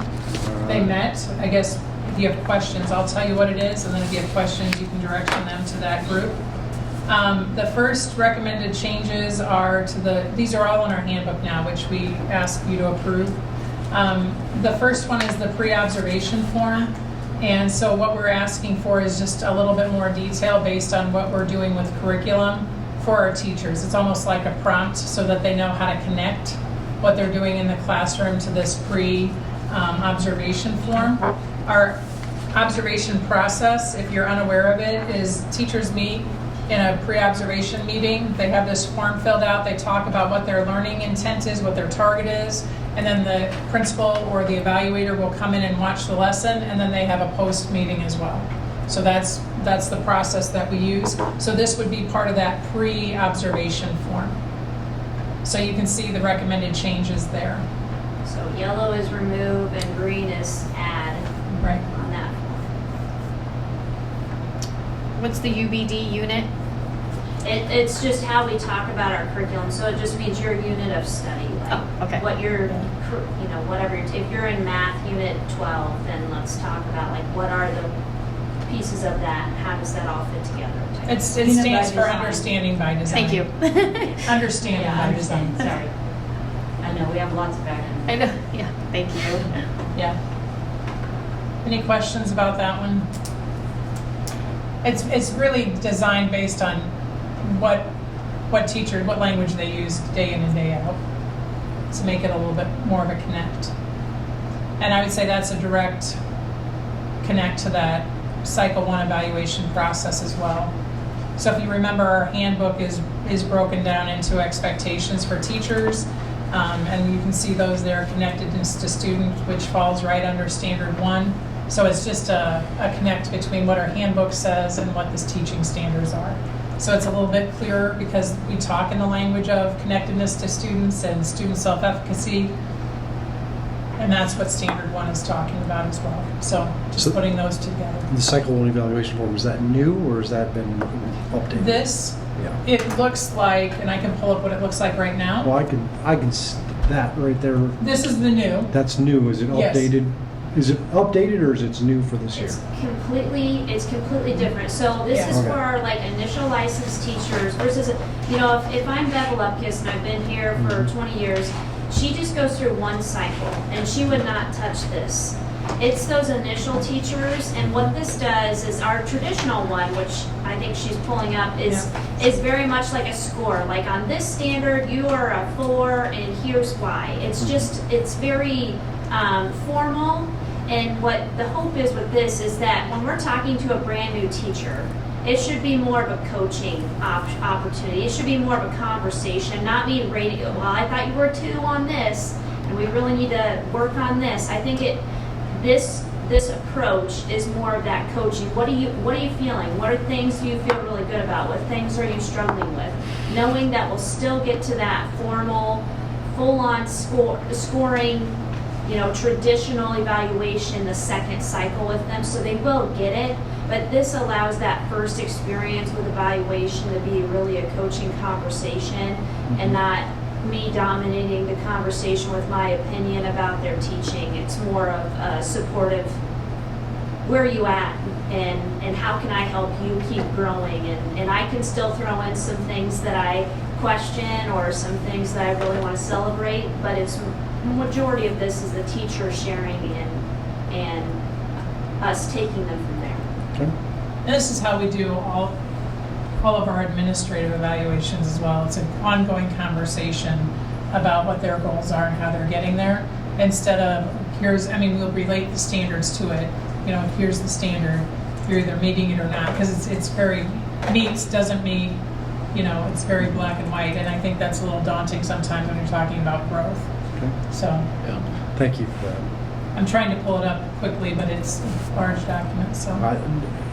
They met. I guess if you have questions, I'll tell you what it is, and then if you have questions, you can direction them to that group. The first recommended changes are to these are all in our handbook now, which we ask you to approve. The first one is the pre-observation form. And so what we're asking for is just a little bit more detail based on what we're doing with curriculum for our teachers. It's almost like a prompt so that they know how to connect what they're doing in the classroom to this pre-observation form. Our observation process, if you're unaware of it, is teachers meet in a pre-observation meeting. They have this form filled out. They talk about what their learning intent is, what their target is, and then the principal or the evaluator will come in and watch the lesson, and then they have a post meeting as well. So that's the process that we use. So this would be part of that pre-observation form. So you can see the recommended changes there. So yellow is remove and green is add. Right. On that. What's the UBD unit? It's just how we talk about our curriculum, so it just means your unit of study. Like Oh, okay. what you're, whatever, if you're in math unit 12, then let's talk about like what are the pieces of that, and how does that all fit together? It Unit by stands for design. understanding by design. Thank you. Understanding Yeah, I by understand, design. sorry. I know, we have lots of acronyms. I know, yeah, thank you. Yeah. Any questions about that one? It's really designed based on what language they use day in and day out, to make it a little bit more of a connect. And I would say that's a direct connect to that cycle 1 evaluation process as well. So if you remember, our handbook is broken down into expectations for teachers, and you can see those there, connectedness to student, which falls right under standard 1. So it's just a connect between what our handbook says and what the teaching standards are. So it's a little bit clearer because we talk in the language of connectedness to students and student self-efficacy. And that's what standard 1 is talking about as well. So just putting those together. The cycle 1 evaluation form, is that new or has that been updated? This, Yeah. it looks like, and I can pull up what it looks like right now. Well, I can, that right there, This is the new. that's new. Is it Yes. updated? Is it updated or is it new for this year? It's completely different. So this Yeah. is Okay. for our like initial licensed teachers versus, if I'm Bev Lupkis and I've been here for 20 years, she just goes through one cycle and she would not touch this. It's those initial teachers, and what this does is our traditional one, which I think she's pulling up, is very much like a score. Like on this standard, you are a 4 and here's why. It's very formal. And what the hope is with this is that when we're talking to a brand new teacher, it should be more of a coaching opportunity. It should be more of a conversation, not me rating, well, I thought you were 2 on this, and we really need to work on this. I think this approach is more of that coaching. What are you feeling? What are things do you feel really good about? What things are you struggling with? Knowing that we'll still get to that formal, full-on scoring, traditional evaluation the second cycle with them, so they will get it. But this allows that first experience with evaluation to be really a coaching conversation and not me dominating the conversation with my opinion about their teaching. It's more of a supportive, where are you at and how can I help you keep growing? And I can still throw in some things that I question or some things that I really want to celebrate, but it's the majority of this is the teacher sharing and us taking them from there. Okay. And this is how we do all of our administrative evaluations as well. It's an ongoing conversation about what their goals are and how they're getting there. Instead of, we'll relate the standards to it. Here's the standard. You're either meeting it or not, because it's very, meets doesn't mean, it's very black and white. And I think that's a little daunting sometimes when you're talking about growth. Okay. So Thank you for that. I'm trying to pull it up quickly, but it's a large document, so.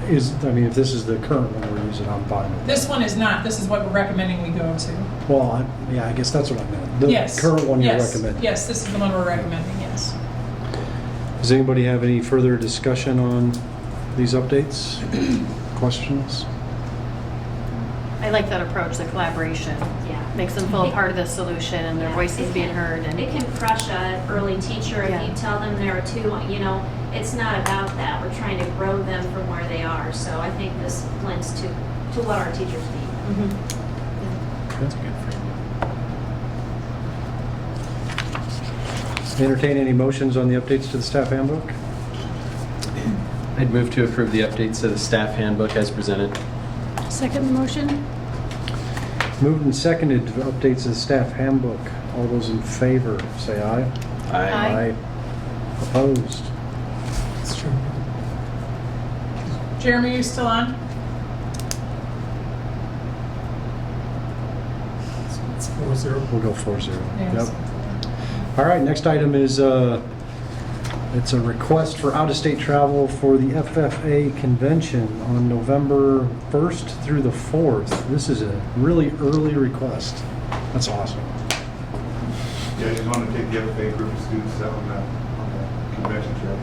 If this is the current one we're using, I'm fine with it. This one is not. This is what we're recommending we go to. Well, I guess that's what I meant. The Yes. current one you're Yes. recommending. Yes, this is the one we're recommending, yes. Does anybody have any further discussion on these updates? Questions? I like that approach, the collaboration. Yeah. Makes them feel a part of the solution and their Yeah, voices it being can- heard. And It can crush a early teacher if Yeah. you tell them there are 2, it's not about that. We're trying to grow them from where they are. So I think this lends to what our teachers need. That's a good framework. Entertain any motions on the updates to the staff handbook? I'd move to approve the updates to the staff handbook as presented. Second motion? Moved and seconded to updates to the staff handbook. All those in favor, say aye. Aye. Opposed? It's true. Jeremy, you still on? It's 4-0. We'll go 4-0. Yes. Yep. All right, next item is it's a request for out-of-state travel for the FFA convention on November 1st through the 4th. This is a really early request. That's awesome. Yeah, I just want to take the FFA group of students out on the convention trip.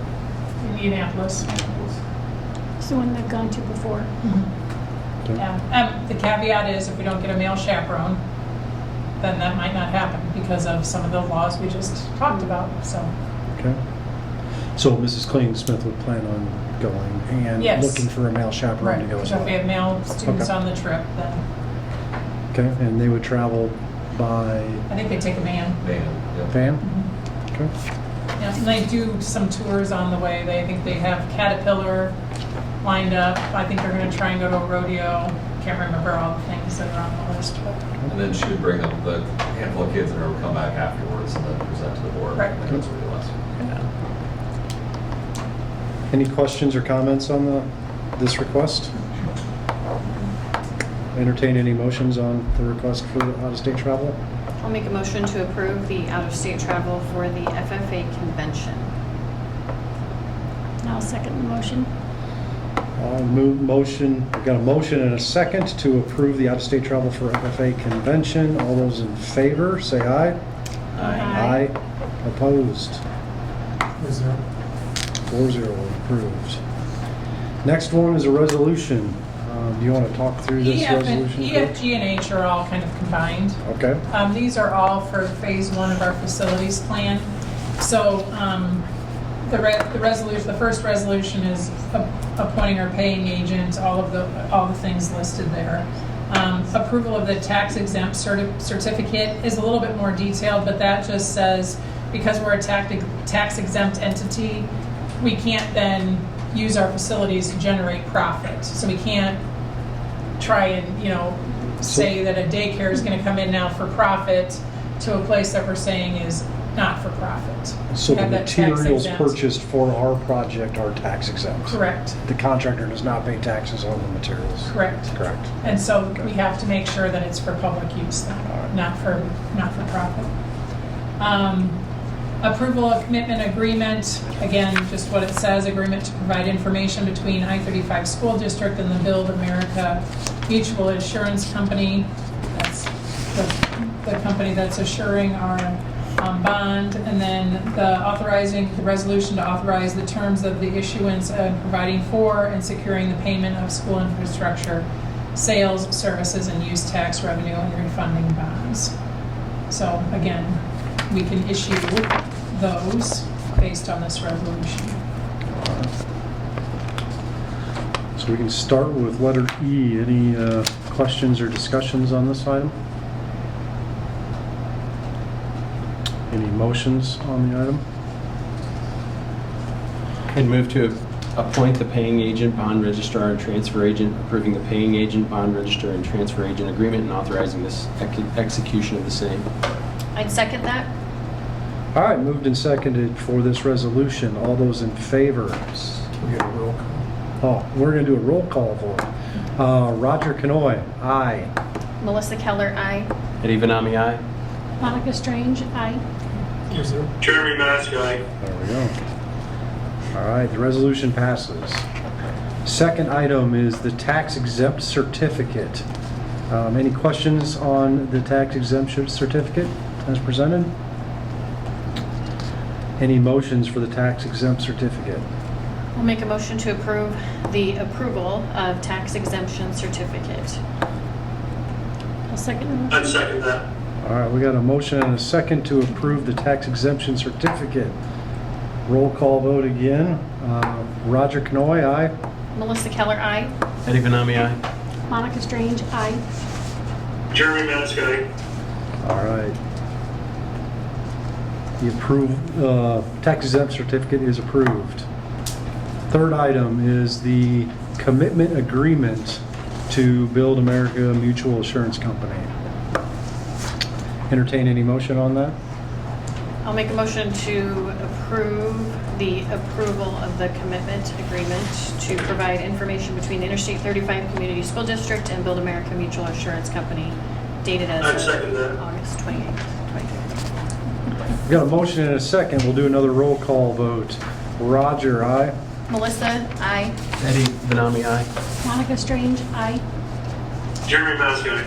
Indianapolis. It's the one they've gone to before. Okay. Yeah. The caveat is if we don't get a male chaperone, then that might not happen because of some of the laws we just talked about, so. Okay. So Mrs. Kling-Smith would plan on going and Yes. looking for a male chaperone to go as So if we well. have male students Okay. on the trip, then Okay, and they would travel by I think they take a van. van? Okay. Yeah, and they do some tours on the way. I think they have Caterpillar lined up. I think they're gonna try and go to a rodeo. Can't remember all the things that are on the list, but. And then she would bring them, the handful of kids and her would come back afterwards and then present to the board. Right. I think that's what it was. Any questions or comments on this request? Entertain any motions on the request for out-of-state travel? I'll make a motion to approve the out-of-state travel for the FFA convention. I'll second the motion. Motion, we've got a motion and a second to approve the out-of-state travel for FFA convention. All those in favor, say aye. Aye. Opposed? 4-0. 4-0 approved. Next one is a resolution. Do you want to talk through this resolution? EF, G, and H are all kind of combined. Okay. These are all for phase one of our facilities plan. So the resolution, the first resolution is appointing our paying agent, all the things listed there. Approval of the tax exempt certificate is a little bit more detailed, but that just says because we're a tax exempt entity, we can't then use our facilities to generate profit. So we can't try and, say that a daycare is going to come in now for profit to a place that we're saying is not for profit. So the Have that tax materials exempt. purchased for our project are tax exempt? Correct. The contractor does not pay taxes on the materials? Correct. Correct. And so we have to make sure that it's for public use then, not for profit. Approval of commitment agreement, again, just what it says, agreement to provide information between I-35 School District and the Build America Mutual Insurance Company. That's the company that's assuring our bond. And then the resolution to authorize the terms of the issuance and providing for and securing the payment of school infrastructure, sales, services, and use tax revenue and refunding bonds. So again, we can issue those based on this resolution. So we can start with letter E. Any questions or discussions on this item? Any motions on the item? I'd move to appoint the paying agent, bond registrar, and transfer agent, approving the paying agent, bond registrar, and transfer agent agreement, and authorizing this execution of the same. I'd second that. All right, moved and seconded for this resolution. All those in favor? We get a roll call. Oh, we're going to do a roll call vote. Roger Canoy, aye. Melissa Keller, aye. Eddie Vanami, aye. Monica Strange, aye. 4-0. Jeremy Mask, aye. There we go. All right, the resolution passes. Second item is the tax exempt certificate. Any questions on the tax exemption certificate as presented? Any motions for the tax exempt certificate? I'll make a motion to approve the approval of tax exemption certificate. I'll second the motion. I'd second that. All right, we got a motion and a second to approve the tax exemption certificate. Roll call vote again. Roger Canoy, aye. Melissa Keller, aye. Eddie Vanami, aye. Monica Strange, aye. Jeremy Mask, aye. All right. The tax exempt certificate is approved. Third item is the commitment agreement to Build America Mutual Assurance Company. Entertain any motion on that? I'll make a motion to approve the approval of the commitment agreement to provide information between Interstate 35 Community School District and Build America Mutual Assurance Company, dated I'd as second that. of August 28th, 2015. We've got a motion and a second. We'll do another roll call vote. Roger, aye. Melissa, aye. Eddie Vanami, aye. Monica Strange, aye. Jeremy Mask, aye.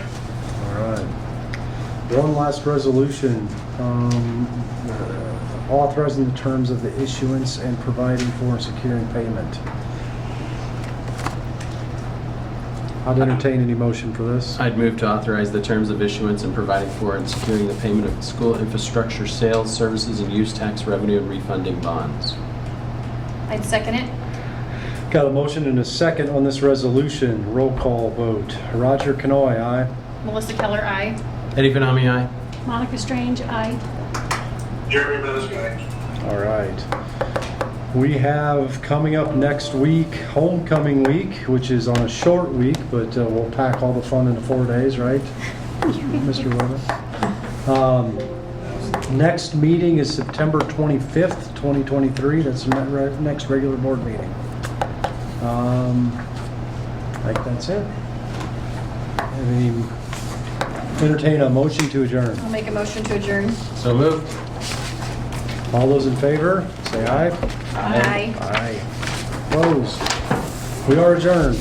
All right. One last resolution, authorizing the terms of the issuance and providing for and securing payment. I'd entertain any motion for this. I'd move to authorize the terms of issuance and providing for and securing the payment of school infrastructure sales, services, and use tax revenue and refunding bonds. I'd second it. Got a motion and a second on this resolution. Roll call vote. Roger Canoy, aye. Melissa Keller, aye. Eddie Vanami, aye. Monica Strange, aye. Jeremy Meadows, guy. All right. We have coming up next week, homecoming week, which is on a short week, but we'll pack all the fun into 4 days, right, Mr. Weber? Next meeting is September 25th, 2023. That's the next regular board meeting. I think that's it. Entertain a motion to adjourn. I'll make a motion to adjourn. So moved. All those in favor, say aye. Aye. Aye. Opposed? We are adjourned.